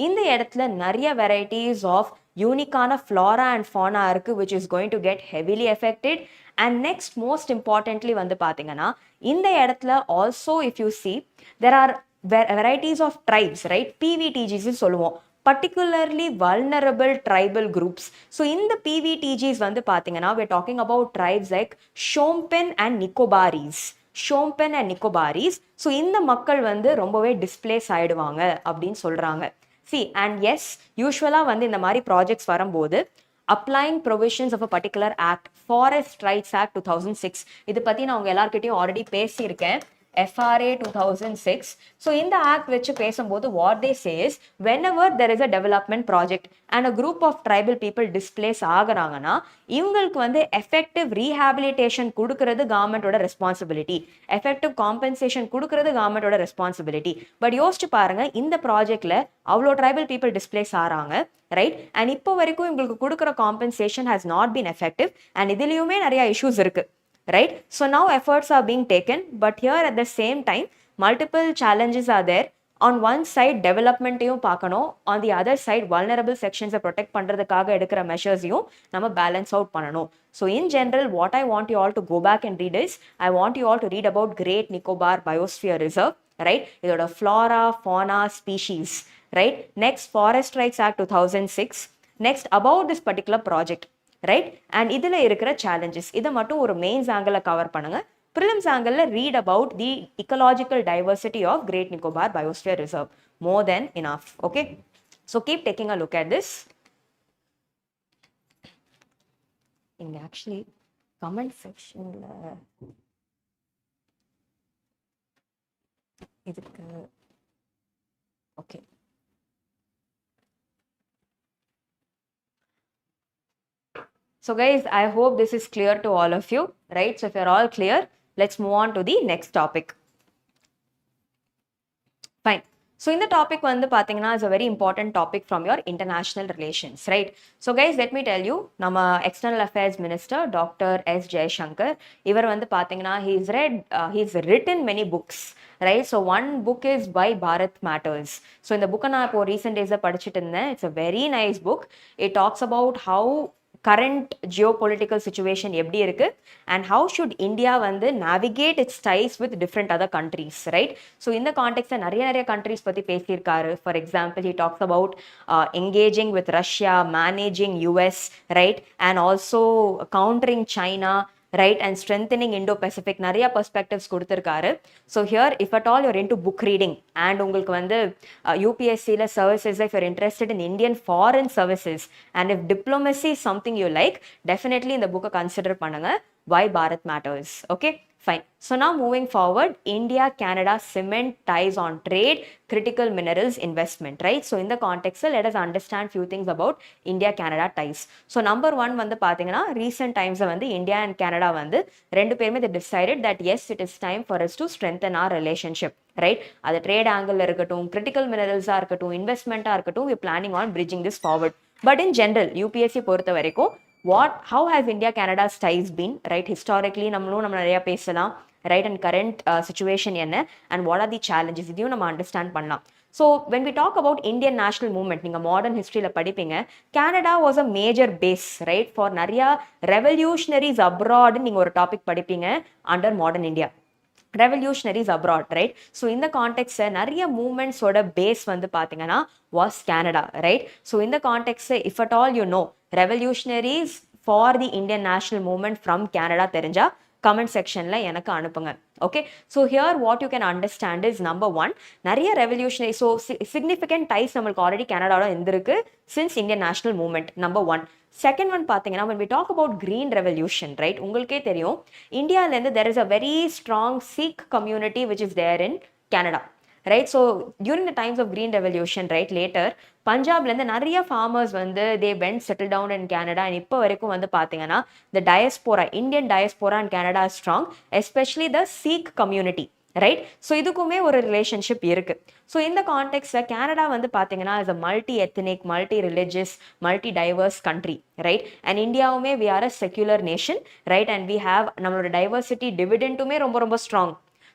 இந்த இடத்துல நிறைய varieties of unique flora and fauna இருக்கு which is going to get heavily affected. And next, most importantly வந்து பாத்தீங்கன்னா இந்த இடத்துல also if you see there are varieties of tribes, right? PVTGs சொல்லுவோம், particularly vulnerable tribal groups. So in the PVTGs வந்து பாத்தீங்கன்னா we're talking about tribes like Shompen and Nicobaris. Shompen and Nicobaris. So இந்த மக்கள் வந்து ரொம்பவே displays ஆயிடுவாங்க அப்படின்னு சொல்றாங்க. See, and yes, usually வந்து இந்த மாதிரி ப்ராஜெக்ட்ஸ் வரும்போது applying provisions of a particular act, Forest Rights Act 2006, இது பத்தி நான் உங்க எல்லார்கிட்டயும் ஆல்ரெடி பேசியிருக்கேன், FRA 2006. So in the act வச்சு பேசும்போது what they say is, whenever there is a development project and a group of tribal people displace ஆகுறாங்கன்னா இவங்களுக்கு வந்து effective rehabilitation கொடுக்கிறது கவர்மெண்டோட ரெஸ்பான்சிபிலிட்டி, effective compensation கொடுக்கிறது கவர்மெண்டோட ரெஸ்பான்சிபிலிட்டி. பட் யோசிச்சு பாருங்க, இந்த ப்ராஜெக்ட்ல அவ்வளோ tribal people displace ஆறாங்க, ரைட்? அண்ட் இப்போ வரைக்கும் இவங்களுக்கு கொடுக்குற compensation has not been effective. And இதுலயுமே நிறைய இஷ்யூஸ் இருக்கு, right? So now efforts are being taken, but here at the same time multiple challenges are there. On one side development யும் பார்க்கணும், on the other side vulnerable sections protect பண்றதுக்காக எடுக்கிற measures யும் நம்ம balance out பண்ணணும். So in general what I want you all to go back and read is, I want you all to read about Great Nicobar Biosphere Reserve, right? இதோட flora, fauna, species, right? Next, Forest Rights Act 2006. Next, about this particular project, right? And இதுல இருக்கிற challenges, இதை மட்டும் ஒரு mains angle cover பண்ணுங்க. Prelims angle read about the ecological diversity of Great Nicobar Biosphere Reserve. More than enough, okay? So keep taking a look at this. In actually comment section இதுக்கு okay. So guys, I hope this is clear to all of you, right? So if you're all clear, let's move on to the next topic. Fine. So in the topic வந்து பாத்தீங்கன்னா is a very important topic from your international relations, right? So guys, let me tell you, நம்ம external affairs minister Dr. S. Jayashankar, இவர் வந்து பாத்தீங்கன்னா he's written many books, right? So one book is Why Bharat Matters. So இந்த book நான் இப்போ recent days படிச்சிட்டு இருந்தேன். It's a very nice book. It talks about how current geopolitical situation எப்படி இருக்கு and how should India வந்து navigate its ties with different other countries, right? So in the context நிறைய countries பத்தி பேசியிருக்காரு. For example, he talks about engaging with Russia, managing US, right? And also countering China, right? And strengthening Indo-Pacific, நிறைய perspectives கொடுத்திருக்காரு. So here, if at all you're into book reading and உங்களுக்கு வந்து UPSC services, if you're interested in Indian foreign services and if diplomacy is something you like, definitely இந்த book consider பண்ணுங்க, Why Bharat Matters, okay? Fine. So now moving forward, India-Canada cement ties on trade, critical minerals investment, right? So in the context, let us understand few things about India-Canada ties. So number one வந்து பாத்தீங்கன்னா recent times வந்து India and Canada வந்து ரெண்டு பேருமே they decided that yes, it is time for us to strengthen our relationship, right? அது trade angle இருக்கட்டும், critical minerals இருக்கட்டும், investment இருக்கட்டும், we are planning on bridging this forward. But in general, UPSC பொறுத்த வரைக்கும் how has India Canada's ties been, right? Historically நம்மளும் நம்ம நிறைய பேசலாம், right? And current situation என்ன, and what are the challenges, இதையும் நம்ம understand பண்ணலாம். So when we talk about Indian national movement, நீங்க modern historyல படிப்பீங்க, Canada was a major base, right? For நிறைய revolutionaries abroad நீங்க ஒரு டாபிக் படிப்பீங்க under modern India. Revolutionaries abroad, right? So in the context நிறைய movements ஓட base வந்து பாத்தீங்கன்னா was Canada, right? So in the context if at all you know revolutionaries for the Indian national movement from Canada தெரிஞ்சா comment sectionல எனக்கு அனுப்புங்க. Okay, so here what you can understand is number one, நிறைய revolutionary, so significant ties நம்மளுக்கு already Canada இருந்திருக்கு since Indian national movement, number one. Second one பாத்தீங்கன்னா when we talk about green revolution, right? உங்களுக்கே தெரியும் இந்தியால இருந்து there is a very strong Sikh community which is there in Canada, right? So during the times of green revolution, right, later பஞ்சாப்ல இருந்து நிறைய farmers வந்து they went settled down in Canada, and இப்போ வரைக்கும் வந்து பாத்தீங்கன்னா the diaspora, Indian diaspora in Canada is strong, especially the Sikh community, right? So இதுக்குமே ஒரு ரிலேஷன்ஷிப் இருக்கு. ஸோ இந்த கான்டெக்ட்ல கேனடா வந்து பார்த்தீங்கன்னா is a multi ethnic, multi religious, multi diverse country, right? And இந்தியாவுமே we are a secular nation, right? And we have நம்மளோட diversity டிவிடெண்டுமே ரொம்ப ரொம்ப strong.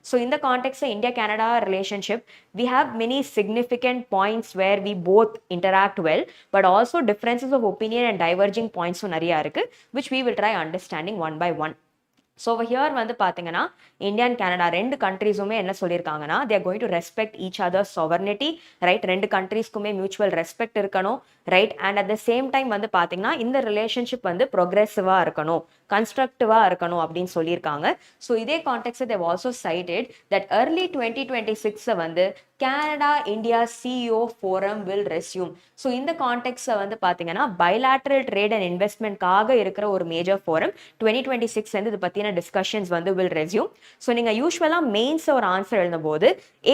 So in the context of India-Canada relationship, we have many significant points where we both interact well, but also differences of opinion and diverging points நிறைய இருக்கு, which we will try understanding one by one. So here வந்து பார்த்தீங்கன்னா India and Canada ரெண்டு கண்ட்ரீஸுமே என்ன சொல்லியிருக்காங்கன்னா they are going to respect each other's sovereignty, right? ரெண்டு கண்ட்ரீஸ்க்குமே mutual respect இருக்கணும், right? And at the same time வந்து பார்த்தீங்கன்னா இந்த ரிலேஷன்ஷிப் வந்து ப்ரொக்ரெசிவாக இருக்கணும், கன்ஸ்ட்ரக்டிவாக இருக்கணும் அப்படின்னு சொல்லியிருக்காங்க. ஸோ இதே context they also cited that early 2026 வந்து Canada India CEO Forum will resume. So இந்த கான்டெக்ட்ல வந்து பார்த்தீங்கன்னா bilateral trade and investmentக்காக இருக்கிற ஒரு மேஜர் ஃபோரம் 2026 வந்து இது பற்றின டிஸ்கஷன்ஸ் வந்து will resume. ஸோ நீங்கள் யூஸ்வலாக மெயின்ஸ் ஒரு ஆன்சர் எழுதும்போது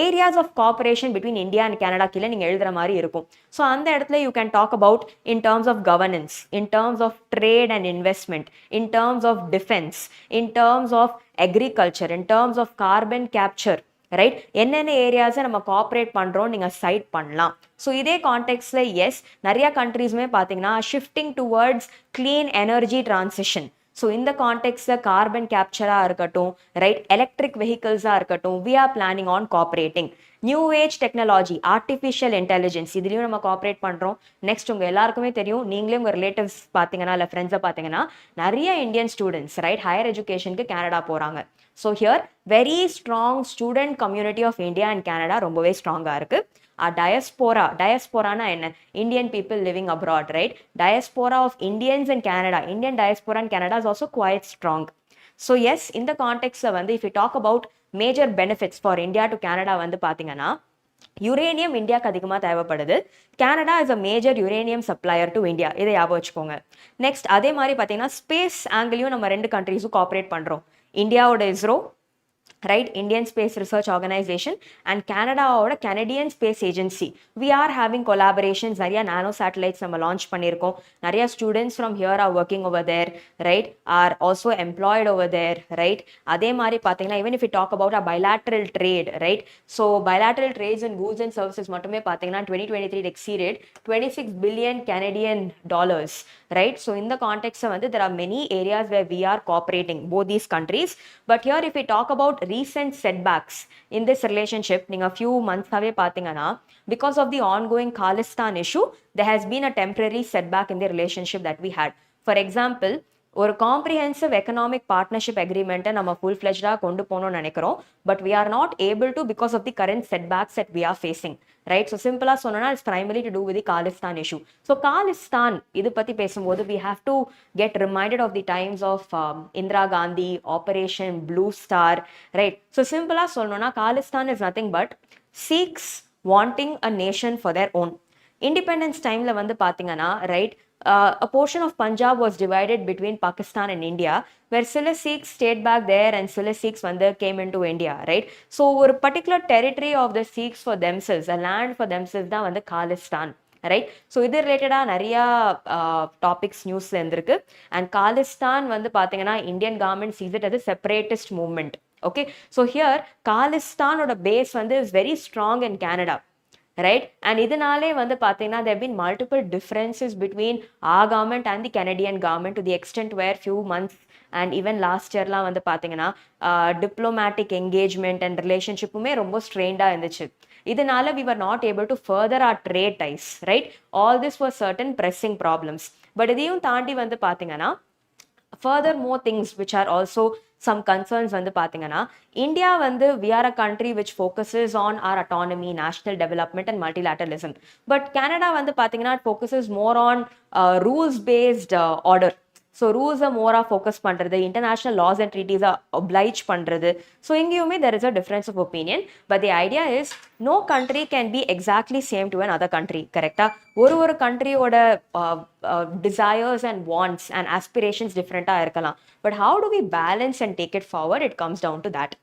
areas of cooperation between India and Canada கீழே நீங்கள் எழுதுற மாதிரி இருக்கும். ஸோ அந்த இடத்துல you can talk about in terms of governance, in terms of trade and investment, in terms of defence, in terms of agriculture, in terms of carbon capture, right? என்னென்ன ஏரியாஸை நம்ம கோஆப்ரேட் பண்ணுறோம் நீங்கள் சைட் பண்ணலாம். So இதே கான்டெக்ட்ல S நிறைய கண்ட்ரீஸுமே பார்த்தீங்கன்னா shifting towards clean energy transition. So இந்த கான்டெக்ட்ல கார்பன் கேப்சராக இருக்கட்டும், ரைட், எலக்ட்ரிக் வெஹிக்கிள்ஸாக இருக்கட்டும், we are planning on cooperating. New age technology, artificial intelligence, இதுலையும் நம்ம கோஆப்ரேட் பண்ணுறோம். நெக்ஸ்ட் உங்கள் எல்லாருக்குமே தெரியும், நீங்களே உங்கள் ரிலேட்டிவ்ஸ் பார்த்தீங்கன்னா இல்லை ஃப்ரெண்ட்ஸை பார்த்தீங்கன்னா நிறைய இந்தியன் ஸ்டூடெண்ட்ஸ், ரைட், ஹையர் எஜுகேஷனுக்கு கனடா போகிறாங்க. So here very strong student community of India and Canada ரொம்பவே ஸ்ட்ராங்காக இருக்குது. டயஸ்போரானா என்ன? Indian people living abroad, right? Diaspora of Indians in Canada, Indian diaspora in Canada is also quite strong. So as இந்த கான்டெக்ட்ல வந்து if you talk about major benefits for India to Canada வந்து பார்த்தீங்கன்னா யுரேனியம் இந்தியாவுக்கு அதிகமாக தேவைப்படுது. Canada is a major uranium supplier to India, இதை ஞாபகம் வச்சுக்கோங்க. நெக்ஸ்ட் அதே மாதிரி பார்த்தீங்கன்னா ஸ்பேஸ் ஆங்கிலையும் நம்ம ரெண்டு கண்ட்ரீஸும் கோஆப்ரேட் பண்ணுறோம். இந்தியாவோட ISRO, right, Indian Space Research Organization, and Canadaவோட Canadian Space Agency, we are having collaborations. நிறைய நானோ சேட்டலைட்ஸ் நம்ம லான்ச் பண்ணியிருக்கோம். நிறைய students from here are working over there, right, are also employed over there, right? அதே மாதிரி பார்த்தீங்கன்னா even if you talk about a bilateral trade, right? So bilateral trades in goods and services மட்டுமே பார்த்தீங்கன்னா 2023 exceeded 26 billion Canadian dollars, right? So in the context வந்து there are many areas where we are cooperating, both these countries. But here if we talk about recent setbacks in this relationship, நீங்க few months ஆவே பார்த்தீங்கன்னா because of the ongoing Khalistan issue, there has been a temporary setback in the relationship that we had. For example, ஒரு comprehensive economic partnership அக்ரிமெண்ட்டை நம்ம full ஃப்ளெஜ்டாக கொண்டு போகணும்னு நினைக்கிறோம். But we are not able to because of the current setbacks that we are facing, right? So சிம்பிளாக சொன்னோன்னா it's primary to do with the Khalistan issue. So Khalistan இது பற்றி பேசும்போது we have to get reminded of the times of Indira Gandhi, operation blue star, right? So சிம்பிளாக சொல்லணும்னா Khalistan is nothing but Sikhs wanting a nation for their own. Independence டைமில் வந்து பார்த்தீங்கன்னா, right, a portion of Punjab was divided between Pakistan and India, where Silla Sikhs stayed back there and Silla Sikhs came into India, right? So ஒரு particular territory of the Sikhs for themselves, a land for themselves தான் வந்து Khalistan, right? So இது ரிலேட்டடாக நிறையா topics நியூஸில் இருந்திருக்கு. And Khalistan வந்து பார்த்தீங்கன்னா Indian government sees it as a separatist movement. Okay, so here Khalistanோட பேஸ் வந்து is very strong in Canada, right? And இதனாலே வந்து பார்த்தீங்கன்னா there have been multiple differences between our government and the Canadian government to the extent where few months and even last yearலாம் வந்து பார்த்தீங்கன்னா diplomatic engagement and relationshipுமே ரொம்ப strained-ஆ இருந்துச்சு. இதனால we were not able to further our trade ties, right? All this were certain pressing problems. But இதையும் தாண்டி வந்து பார்த்தீங்கன்னா furthermore things which are also some concerns வந்து பார்த்தீங்கன்னா இந்தியா வந்து we are a country which focuses on our autonomy, national development and multilateralism. But Canada வந்து பார்த்தீங்கன்னா it focuses more on rules based order. So rules are more focus பண்றது, international laws and treaties are oblige பண்றது. So இங்கேயுமே there is a difference of opinion, but the idea is no country can be exactly same to another country, correctா? ஒரு countryயோட desires and wants and aspirations different-ஆ இருக்கலாம். But how do we balance and take it forward? It comes down to that,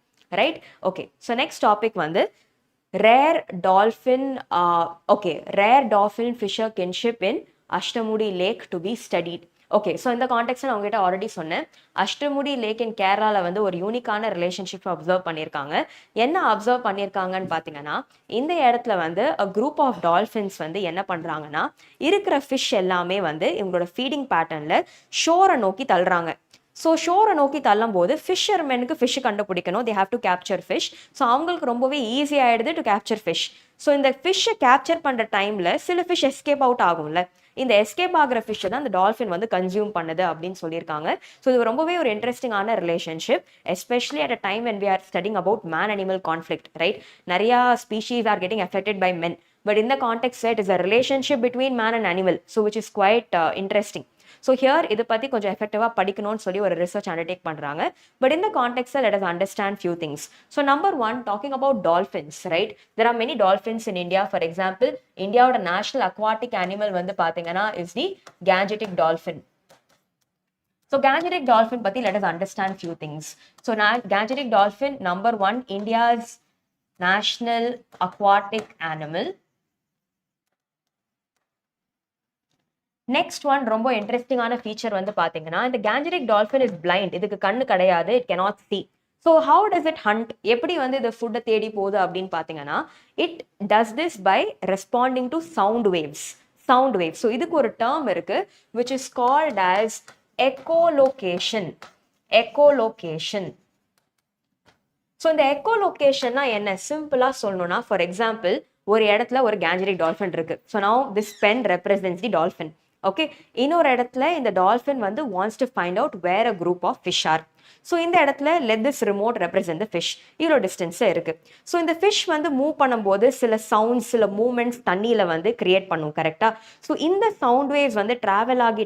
right? Okay, so next topic வந்து rare dolphin fisher kinship in Ashtamudi Lake to be studied. Okay, so இந்த contact நான் உங்ககிட்ட already சொன்னேன். அஷ்டமுடி லேக் இன் கேரளாவில் வந்து ஒரு யூனிக்கான relationship observe பண்ணியிருக்காங்க. என்ன அப்சர்வ் பண்ணியிருக்காங்கன்னு பார்த்தீங்கன்னா இந்த இடத்துல வந்து குரூப் ஆஃப் டால்ஃபின்ஸ் வந்து என்ன பண்ணுறாங்கன்னா இருக்கிற ஃபிஷ் எல்லாமே வந்து இவங்களோட ஃபீடிங் பேட்டர்னில் ஷோரை நோக்கி தள்ளுறாங்க. ஸோ ஷோரை நோக்கி தள்ளும் போது ஃபிஷர்மெனுக்கு ஃபிஷ் கண்டுபிடிக்கணும், they have to capture fish. So அவங்களுக்கு ரொம்பவே ஈஸி ஆகிடுது டு கேப்சர் ஃபிஷ். ஸோ இந்த ஃபிஷ்ஷை கேப்சர் பண்ணுற டைமில் சில ஃபிஷ் எஸ்கேப் அவுட் ஆகும்ல, இந்த எஸ்கேப் ஆகிற ஃபிஷ்ஷை தான் அந்த டால்ஃபின் வந்து கன்சியூம் பண்ணுது அப்படின்னு சொல்லியிருக்காங்க. ஸோ இது ரொம்பவே ஒரு இன்ட்ரெஸ்டிங்கான relationship, especially at a time when we are studying about man animal conflict, right? நிறையா species are getting affected by men, but in the context it is a relationship between man and animal, so which is quite interesting. So here இதை பற்றி கொஞ்சம் எஃபெக்டிவாக படிக்கணும்னு சொல்லி ஒரு research undertake பண்ணுறாங்க. But இந்த கான்டெக்ட்ல let us understand few things. So number one, talking about dolphins, right? There are many dolphins in India. For example, இந்தியாவோட நேஷனல் அக்வாட்டிக் அனிமல் வந்து பார்த்தீங்கன்னா is the gangetic dolphin. So gangetic dolphin பற்றி let us understand few things. So gangetic dolphin, number one, India's national aquatic animal. Next one ரொம்ப இன்ட்ரெஸ்டிங்கான feature வந்து பார்த்தீங்கன்னா இந்த gangetic dolphin is blind, இதுக்கு கண்ணு கிடையாது, it cannot see. So how does it hunt? எப்படி வந்து இது ஃபுட்டை தேடி போகுது அப்படின்னு பார்த்தீங்கன்னா it does this by responding to sound waves. So இதுக்கு ஒரு டேர்ம் இருக்கு which is called as echolocation. So இந்த echolocationனா என்ன, சிம்பிளாக சொல்லணும்னா ஃபார் எக்ஸாம்பிள் ஒரு இடத்துல ஒரு gangetic dolphin இருக்கு. So now this pen represents the dolphin. Okay, இன்னொரு இடத்துல இந்த டால்ஃபின் வந்து wants to find out where a group of fish are. So இந்த இடத்துல let this remote represent the fish. இவ்வளோ டிஸ்டன்ஸில் இருக்கு. ஸோ இந்த ஃபிஷ் வந்து மூவ் பண்ணும்போது சில சவுண்ட்ஸ், சில மூமெண்ட்ஸ் தண்ணியில் வந்து கிரியேட் பண்ணும், கரெக்டாக? ஸோ இந்த சவுண்ட் வேவ்ஸ் வந்து ட்ராவல் ஆகி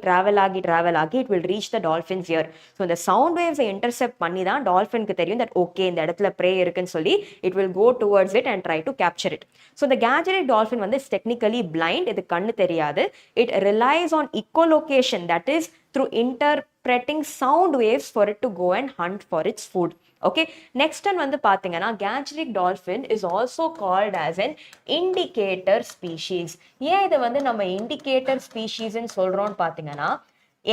it will reach the dolphins year. So இந்த சவுண்ட் வேவ்ஸை இன்டர்செப்ட் பண்ணி தான் டால்ஃபினுக்கு தெரியும் தட் ஓகே இந்த இடத்துல ப்ரே இருக்குன்னு சொல்லி it will go towards it and try to capture it. So இந்த gangetic டால்ஃபின் வந்து டெக்னிக்கலி பிளைண்ட், இது கண்ணு தெரியாது. It relies on echolocation, that is through interpreting sound waves for it to go and hunt for its food. Okay, next one வந்து பாத்தீங்கன்னா gangetic dolphin is also called as an indicator species. ஏன் இதை வந்து நம்ம indicator species ன்னு சொல்றோம்னு பாத்தீங்கன்னா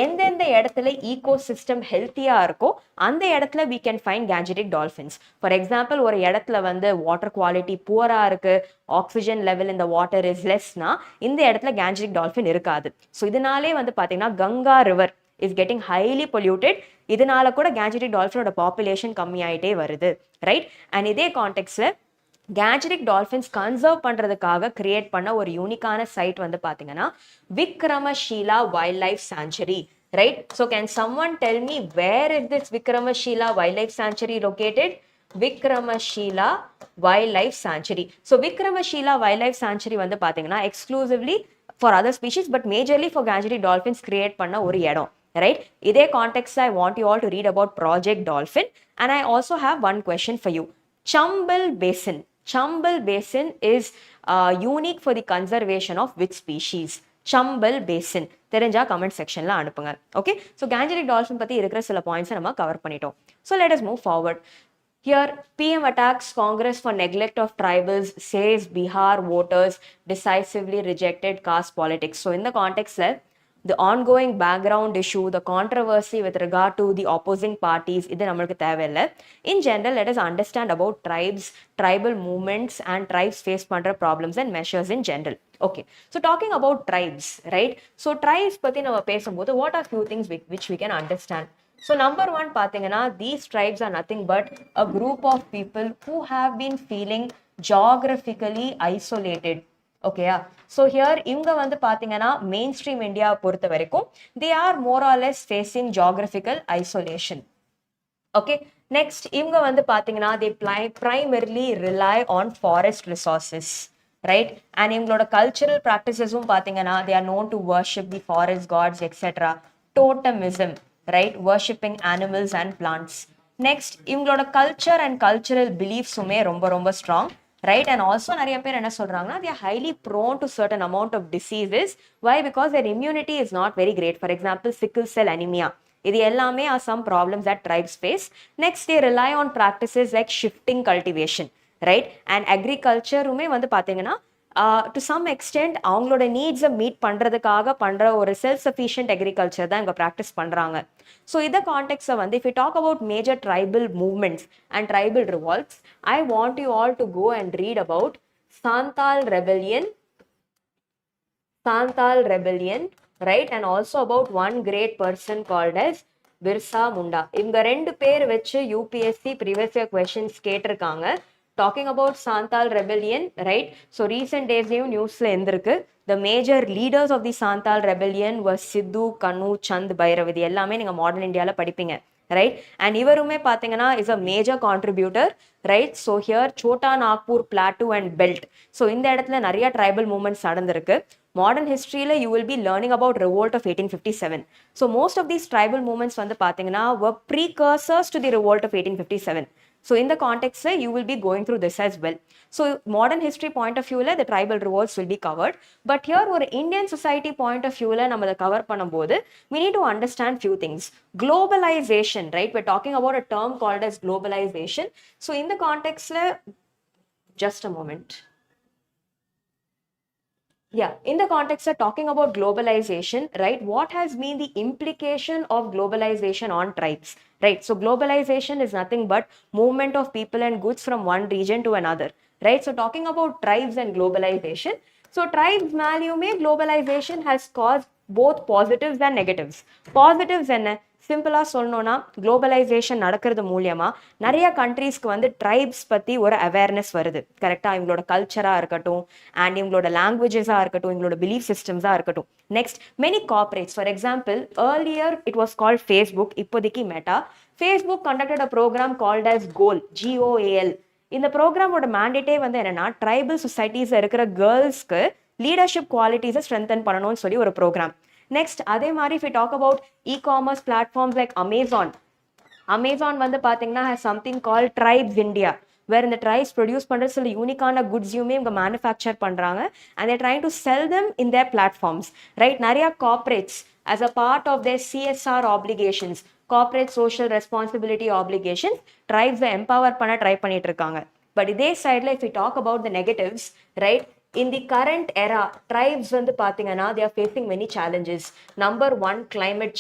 எந்தெந்த இடத்துல ஈகோசிஸ்டம் ஹெல்த்தியா இருக்கோ அந்த இடத்துல we can find gangetic dolphins. For example ஒரு இடத்துல வந்து வாட்டர் குவாலிட்டி புவரா இருக்கு, ஆக்சிஜன் லெவல் இந்த வாட்டர் இஸ் லெஸ்னா இந்த இடத்துல gangetic dolphin இருக்காது. ஸோ இதனாலே வந்து பாத்தீங்கன்னா Ganga river is getting highly polluted, இதனால கூட gangetic dolphinோட பாப்புலேஷன் கம்மியாயிட்டே வருது, ரைட்? அண்ட் இதே கான்டெக்ட்ல gangetic dolphins கன்சர்வ் பண்றதுக்காக கிரியேட் பண்ண ஒரு யூனிக்கான சைட் வந்து பாத்தீங்கன்னா Vikramshila wildlife sanctuary, right? So can someone tell me where is this Vikramshila wildlife sanctuary located? Vikramshila wildlife sanctuary. So Vikramshila wildlife sanctuary வந்து பாத்தீங்கன்னா exclusively for other species but majorly for gangetic dolphins கிரியேட் பண்ண ஒரு இடம், ரைட்? இதே கான்டெக்ட்ல I want you all to read about Project Dolphin and I also have one question for you. Chambal Basin is unique for the conservation of which species? Chambal Basin தெரிஞ்சா comment செக்ஷன்ல அனுப்புங்க. ஓகே, ஸோ gangetic dolphin பத்தி இருக்கிற சில பாயிண்ட்ஸை நம்ம cover பண்ணிட்டோம். So let us move forward. Here, PM attacks Congress for neglect of tribals, says Bihar voters decisively rejected caste politics. So in the context, the ongoing background issue, the controversy with regard to the opposing parties, இது நம்மளுக்கு தேவையில்லை. In general, let us understand about tribes, tribal movements and tribes face பண்ற problems and measures in general. Okay, so talking about tribes, right? So tribes பத்தி நம்ம பேசும்போது what are few things which we can understand? So number one பாத்தீங்கன்னா, these tribes are nothing but a group of people who have been feeling geographically isolated. ஓகேயா? So here இவங்க வந்து பார்த்தீங்கன்னா mainstream India பொறுத்த வரைக்கும் they are more or less facing geographical isolation. Okay, next இவங்க வந்து பார்த்தீங்கன்னா they primarily rely on forest resources, right? And இவங்களோட கல்ச்சரல் ப்ராக்டிசஸும் பார்த்தீங்கன்னா they are known to worship the forest gods etcetera. Totemism, right? Worshipping animals and plants. Next இவங்களோட culture and cultural பிலீஃப்ஸுமே ரொம்ப ரொம்ப ஸ்ட்ராங், right? And also நிறைய பேர் என்ன சொல்றாங்கன்னா they are highly prone to certain amount of diseases. Why? Because their immunity is not very great. For example, sickle cell anemia, இது எல்லாமே are some problems that tribes face. Next, they rely on practices like shifting cultivation, right? And agriculture உமே வந்து பாத்தீங்கன்னா to some extent அவங்களோட நீட்ஸை meet பண்ணுறதுக்காக பண்ணுற ஒரு self sufficient agriculture தான் இங்கே ப்ராக்டிஸ் பண்ணுறாங்க. ஸோ இந்த கான்டெக்ட்ஸை வந்து if you talk about major tribal movements and tribal revolts, I want you all to go and read about Santhal rebellion, right? And also about one great person called as Birsa Munda. இவங்க ரெண்டு பேர் வச்சு UPSC previous year questions கேட்டிருக்காங்க. Talking about Santhal rebellion, right? So recent days newsல இருந்திருக்கு. The major leaders of the Santhal rebellion was Sidhu, Kanu, Chand, Bhairav. இது எல்லாமே நீங்க மாடர்ன் இந்தியால படிப்பீங்க, right? And இவருமே பாத்தீங்கன்னா is a major contributor, right? So here Chota Nagpur Plateau and Belt. So இந்த இடத்துல நிறைய tribal movements நடந்திருக்கு. Modern historyல you will be learning about revolt of 1857. So most of these tribal movements வந்து பாத்தீங்கன்னா were precursors to the revolt of 1857. So in the context, you will be going through this as well. So modern history point of view, the tribal revolts will be covered. But here, for Indian society point of view, we cover panambodhu, we need to understand few things. Globalization, right? We're talking about a term called as globalization. So in the context, just a moment. Yeah, in the context of talking about globalization, right, what has been the implication of globalization on tribes, right? So globalization is nothing but movement of people and goods from one region to another, right? So talking about tribes and globalization, so tribes malume globalization has caused both positives and negatives. Positives என்ன சிம்பிளா சொல்லணும்னா, globalisation நடக்கிறது மூலியமா நிறைய கண்ட்ரீஸ்க்கு வந்து tribes பத்தி ஒரு awareness வருது. கரெக்டா? இவங்களோட கல்ச்சரா இருக்கட்டும், அண்ட் இவங்களோட லாங்குவேஜஸா இருக்கட்டும், இவங்களோட பிலீஃப் சிஸ்டம்ஸா இருக்கட்டும். Next, many corporates, for example earlier it was called Facebook, இப்போதைக்கு meta. Facebook conducted a program called as GOAL. இந்த ப்ரோக்ராமோட மேண்டேட்டே வந்து என்னன்னா, ட்ரைபல் சொசைட்டிஸ் இருக்கிற கேர்ள்ஸ்க்கு லீடர்ஷிப் குவாலிட்டிஸை ஸ்ட்ரென்தன் பண்ணணும்னு சொல்லி ஒரு ப்ரோக்ராம். நெக்ஸ்ட், அதே மாதிரி if we talk about e-commerce platforms like Amazon வந்து பாத்தீங்கன்னா has something called Tribes India, where இந்த tribes produce பண்ற சில யூனிக்கான குட்ஸையுமே இவங்க மேனுஃபேக்சர் பண்றாங்க and they're trying to sell them in their platforms, right? நிறைய corporates as a part of their CSR obligations, corporate social responsibility obligations, tribes empower பண்ண try பண்ணிட்டு இருக்காங்க. பட் இதே சைட்ல if we talk about the negatives, right, in the current era, tribes வந்து பாத்தீங்கன்னா they are facing many challenges. Number one, climate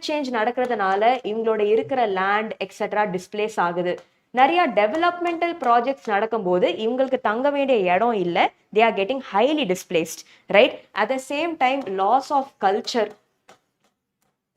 change நடக்கிறதுனால இவங்களோட இருக்கிற land etc displace ஆகுது. நிறைய டெவலப்மெண்டல் ப்ராஜெக்ட்ஸ் நடக்கும்போது இவங்களுக்கு தங்க வேண்டிய இடம் இல்லை, they are getting highly displaced, right? At the same time, loss of culture,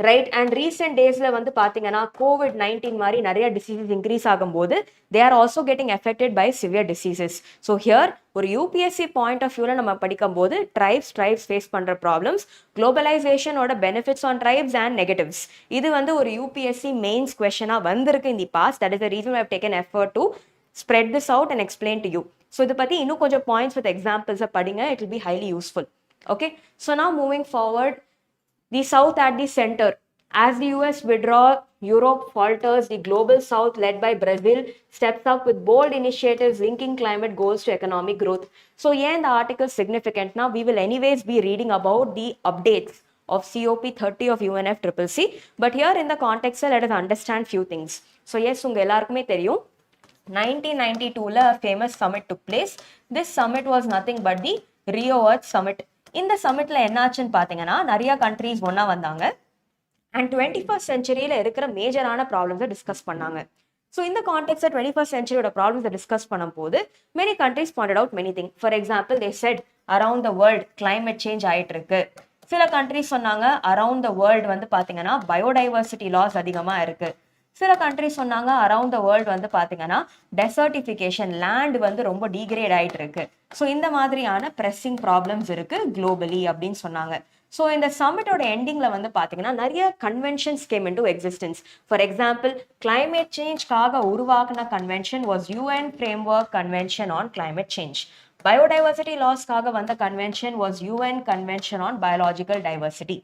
right? And recent daysல வந்து பாத்தீங்கன்னா COVID-19 மாதிரி நிறைய diseases increase ஆகும்போது they are also getting affected by severe diseases. So here ஒரு UPSC point of viewல நம்ம படிக்கும்போது tribes face பண்ற problems, globalization ஓட benefits on tribes and negatives, இது வந்து ஒரு UPSC mains questionஆ வந்திருக்கு in the past. That is the reason I have taken effort to spread this out and explain to you. So இதை பத்தி இன்னும் கொஞ்சம் points with examples படிங்க, it will be highly useful. Okay, so now moving forward, the South at the center. As the US withdraw, Europe falters, the global South led by Brazil steps up with bold initiatives linking climate goals to economic growth. So yeah, the article is significant. Now we will anyways be reading about the updates of COP 30 of UNFCCC. But here in the context, let us understand few things. So yes, unga ellarkume theriyum, 1992 la a famous summit took place. This summit was nothing but the Rio Earth Summit. இந்த சமிட்ல என்னாச்சுன்னு பாத்தீங்கன்னா நிறைய countries ஒன்னா வந்தாங்க and 21st சென்ச்சுரியில இருக்கிற மேஜரான ப்ராப்ளம்ஸை discuss பண்ணாங்க. So இந்த கான்டெக்ட்ல 21st சென்ச்சுரியோட ப்ராப்ளம்ஸை டிஸ்கஸ் பண்ணும்போது many countries pointed out many thing. For example they said around the world climate change ஆயிட்டு இருக்கு. சில கண்ட்ரீஸ் சொன்னாங்க அரவுண்ட் த வேர்ல்டு வந்து பாத்தீங்கன்னா பயோடைவர்சிட்டி லாஸ் அதிகமா இருக்கு. சில கண்ட்ரிஸ் சொன்னாங்க அரவுண்ட் த வேர்ல்டு வந்து பாத்தீங்கன்னா டெசர்டிஃபிகேஷன் லேண்ட் வந்து ரொம்ப டீக்ரேட் ஆயிட்டு இருக்கு. ஸோ இந்த மாதிரியான ப்ரெஸ்ஸிங் ப்ராப்ளம்ஸ் இருக்கு குளோபலி அப்படின்னு சொன்னாங்க. ஸோ இந்த சமிட்டோட எண்டிங்ல வந்து பாத்தீங்கன்னா நிறைய conventions came into existence. For example climate சேஞ்ச்காக உருவாக்குன convention was UN framework convention on climate change. Biodiversity லாஸ்க்காக வந்த convention was UN convention on biological diversity.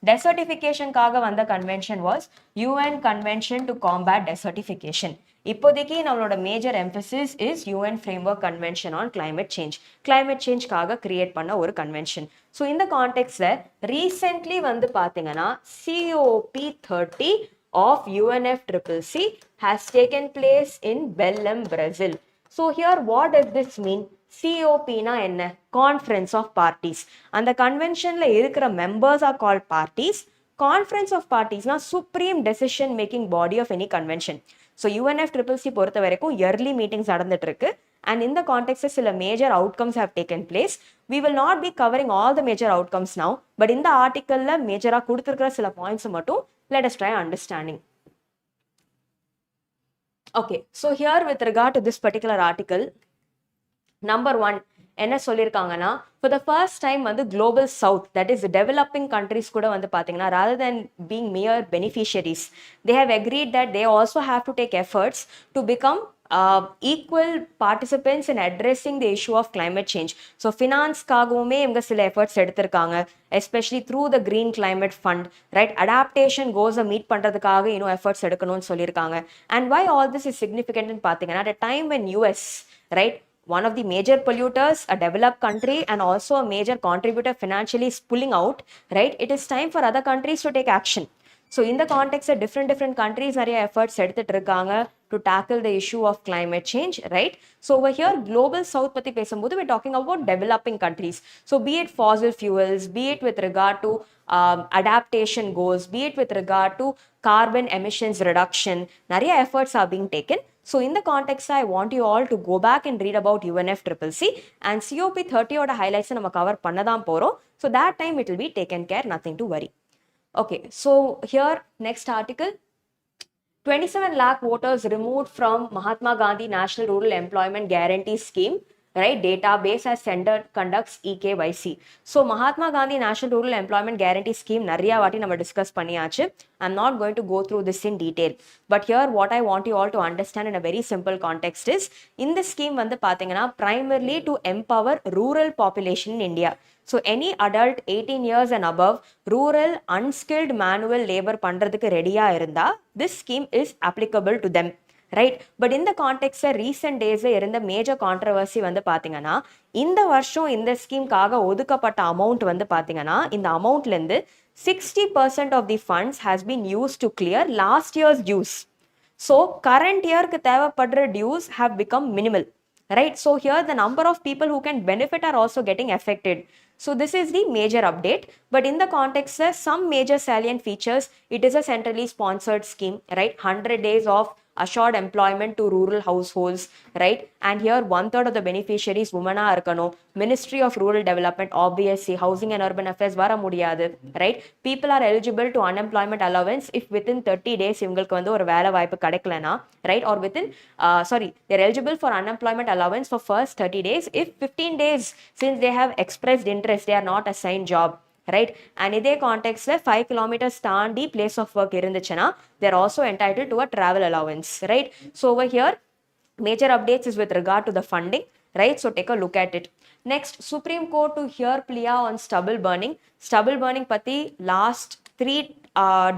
டெசர்டிஃபிகேஷனுக்காக வந்த convention was UN convention to combat desertification. இப்போதைக்கு நம்மளோட major emphasis is UN framework convention on climate change. Climate சேஞ்ச்காக create பண்ண ஒரு convention. So இந்த கான்டெக்ட்ல ரீசென்ட்லி வந்து பார்த்தீங்கன்னா COP30 of UNFCCC has taken place in Belém, Brazil. So here what does this mean? COPனா என்ன? Conference of parties. அந்த கன்வென்ஷன்ல இருக்கிற members are called parties. Conference of பார்ட்டிஸ்னா supreme decision making body of any convention. So UNFCCC பொறுத்த வரைக்கும் yearly meetings நடந்துட்டு இருக்கு. அண்ட் இந்த கான்டெக்ட்ல சில major outcomes have taken place. We will not be covering all the major outcomes now. But இந்த ஆர்டிக்கல்ல மேஜரா கொடுத்துருக்கிற சில பாயிண்ட்ஸ் மட்டும் let us try understanding. Okay, so here with regard to this particular article, number 1 என்ன சொல்லியிருக்காங்கன்னா for the first time வந்து global south, that is developing countries கூட வந்து பார்த்தீங்கன்னா rather than being mere beneficiaries, they have agreed that they also have to take efforts to become equal participants in addressing the issue of climate change. So finance-காகவுமே இவங்க சில efforts எடுத்திருக்காங்க, especially through the green climate fund, right? Adaptation goals meet பண்றதுக்காக இன்னும் efforts எடுக்கணும்னு சொல்லியிருக்காங்க. And why all this is significant ன்னு பார்த்தீங்கன்னா at a time when US, right, one of the major polluters, a developed country and also a major contributor financially is pulling out, right? It is time for other countries to take action. So in the context of different countries நிறைய efforts எடுத்துட்டு இருக்காங்க to tackle the issue of climate change, right? So over here global south பத்தி பேசும்போது we're talking about developing countries. So be it fossil fuels, be it with regard to adaptation goals, be it with regard to carbon emissions reduction, நிறைய efforts are being taken. So in the context I want you all to go back and read about UNFCCC and COP30 ஓட highlights நம்ம cover பண்ணதான் போறோம். So that time it will be taken care, nothing to worry. Okay, so here next article, 27 lakh voters removed from Mahatma Gandhi National Rural Employment Guarantee Scheme, right? Database as center conducts EKYC. So Mahatma Gandhi National Rural Employment Guarantee Scheme நிறைய வாட்டி நம்ம discuss பண்ணியாச்சு. I'm not going to go through this in detail, but here what I want you all to understand in a very simple context is in this scheme வந்து பாத்தீங்கன்னா primarily to empower rural population in India. So any adult 18 years and above rural unskilled manual labor பண்றதுக்கு ரெடியா இருந்தா this scheme is applicable to them, right? But in the context recent days இருந்த major controversy வந்து பாத்தீங்கன்னா இந்த வருஷம் இந்த ஸ்கீம்காக ஒதுக்கப்பட்ட அமௌண்ட் வந்து பாத்தீங்கன்னா இந்த அமௌண்ட்ல இருந்து 60% of the funds has been used to clear last year's dues. So current yearக்கு தேவைப்படுற dues have become minimal, right? So here the number of people who can benefit are also getting affected. So this is the major update, but in the context some major salient features, it is a centrally sponsored scheme, right? 100 days of assured employment to rural households, right? And here 1/3 of the beneficiaries women are இருக்கணும். Ministry of Rural Development, obviously Housing and Urban Affairs வர முடியாது, right? People are eligible to unemployment allowance if within 30 days இவங்களுக்கு வந்து ஒரு வேலை வாய்ப்பு கிடைக்கலனா, right? Or within they're eligible for unemployment allowance for first 30 days if 15 days since they have expressed interest they are not assigned job, right? And இதே கான்டெக்ட்ல 5 kilometers தாண்டி place of work இருந்துச்சுன்னா they are also entitled to a travel allowance, right? So over here major updates is with regard to the funding, right? So take a look at it. Next, Supreme Court to hear plea on stubble burning. Stubble burning pati last 3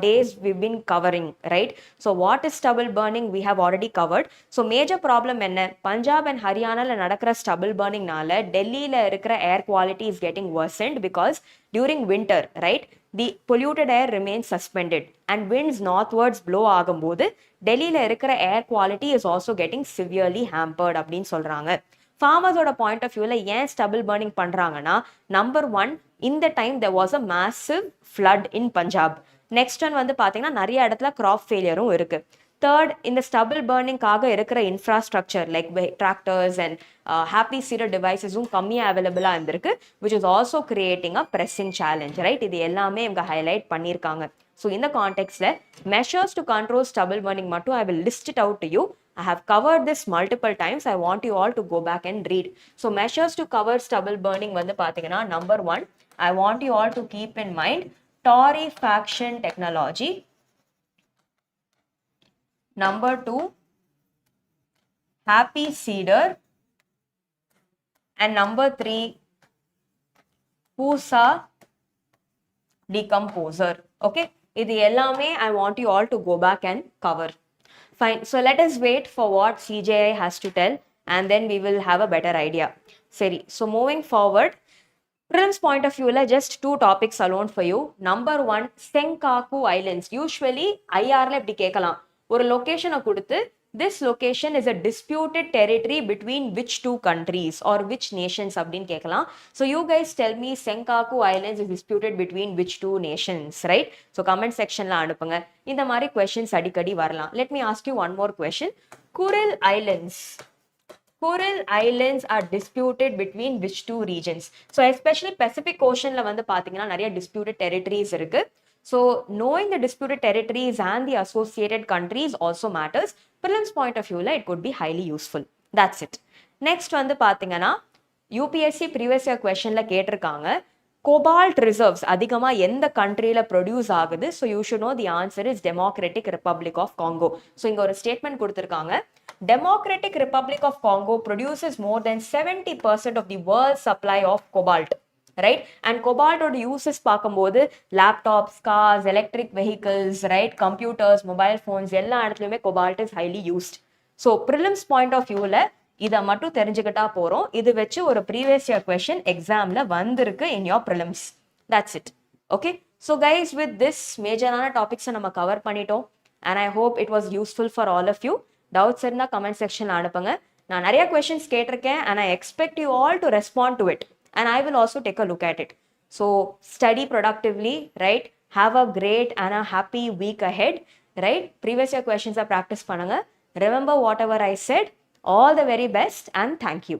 days we've been covering, right? So what is stubble burning we have already covered. So major problem enna, Punjab and Haryana la nadakra stubble burning nala Delhi la irukra air quality is getting worsened because during winter, right, the polluted air remains suspended and winds northwards blow ஆகும்போது டெல்லியில இருக்கிற air quality is also getting severely hampered அப்படின்னு சொல்றாங்க. ஃபார்மர்ஸோட point of வியூல ஏன் stubble burning பண்றாங்கன்னா number 1 இந்த time there was a massive flood in Punjab. Next one வந்து பார்த்தீங்கன்னா நிறைய இடத்துல crop failure இருக்கு. Third, இந்த stubble burning-காக இருக்கிற infrastructure like tractors and happy seeder devices-உம் கம்மியாக அவைலபிளாக இருந்திருக்கு, which is also creating a pressing challenge, right? இது எல்லாமே இவங்க ஹைலைட் பண்ணியிருக்காங்க. So in the context, measures to control stubble burning மட்டும் I will list it out to you. I have covered this multiple times. I want you all to go back and read. So measures to cover stubble burning வந்து பார்த்தீங்கன்னா number 1, I want you all to keep in mind torrefaction technology. Number 2, happy seeder. And number 3, pusa decomposer. Okay, இது எல்லாமே I want you all to go back and cover. Fine, so let us wait for what CJI has to tell and then we will have a better idea. Seri, so moving forward, Prelims point of view, just 2 topics alone for you. Number 1, Senkaku Islands. Usually, IR la இப்படி கேட்கலாம், ஒரு லொகேஷனை கொடுத்து this location is a disputed territory between which 2 countries or which nations அப்படின்னு கேட்கலாம். So you guys tell me Senkaku Islands is disputed between which 2 nations, right? So comment sectionல அனுப்புங்க. இந்த மாதிரி questions அடிக்கடி வரலாம். Let me ask you one more question. Kuril Islands are disputed between which 2 regions? So especially Pacific Oceanல வந்து பாத்தீங்கன்னா நிறைய disputed territories இருக்கு. So knowing the disputed territories and the associated countries also matters. Prelims point of view, it could be highly useful. That's it. Next வந்து பாத்தீங்கன்னா UPSC previous year questionல கேட்டிருக்காங்க, cobalt reserves அதிகமா எந்த கண்ட்ரியில produce ஆகுது? So you should know the answer is Democratic Republic of Congo. So இங்க ஒரு statement கொடுத்திருக்காங்க, Democratic Republic of Congo produces more than 70% of the world supply of cobalt. Right? And cobalt or uses பார்க்கும்போது laptops, cars, electric vehicles, right? Computers, mobile phones, எல்லா இடத்துலையுமே cobalt is highly used. So prelims point of view இதை மட்டும் தெரிஞ்சுக்கிட்டா போறோம். இது வச்சு ஒரு previous year question examல வந்திருக்கு in your prelims. That's it. Okay? So guys, with this major topics நம்ம cover பண்ணிட்டோம் and I hope it was useful for all of you. Doubts இருந்தா comment sectionல அனுப்புங்க. நான் நிறைய questions கேட்டிருக்கேன் and I expect you all to respond to it. And I will also take a look at it. So study productively, right? Have a great and a happy week ahead, right? Previous year questions are practice பண்ணுங்க. Remember whatever I said. All the very best and thank you.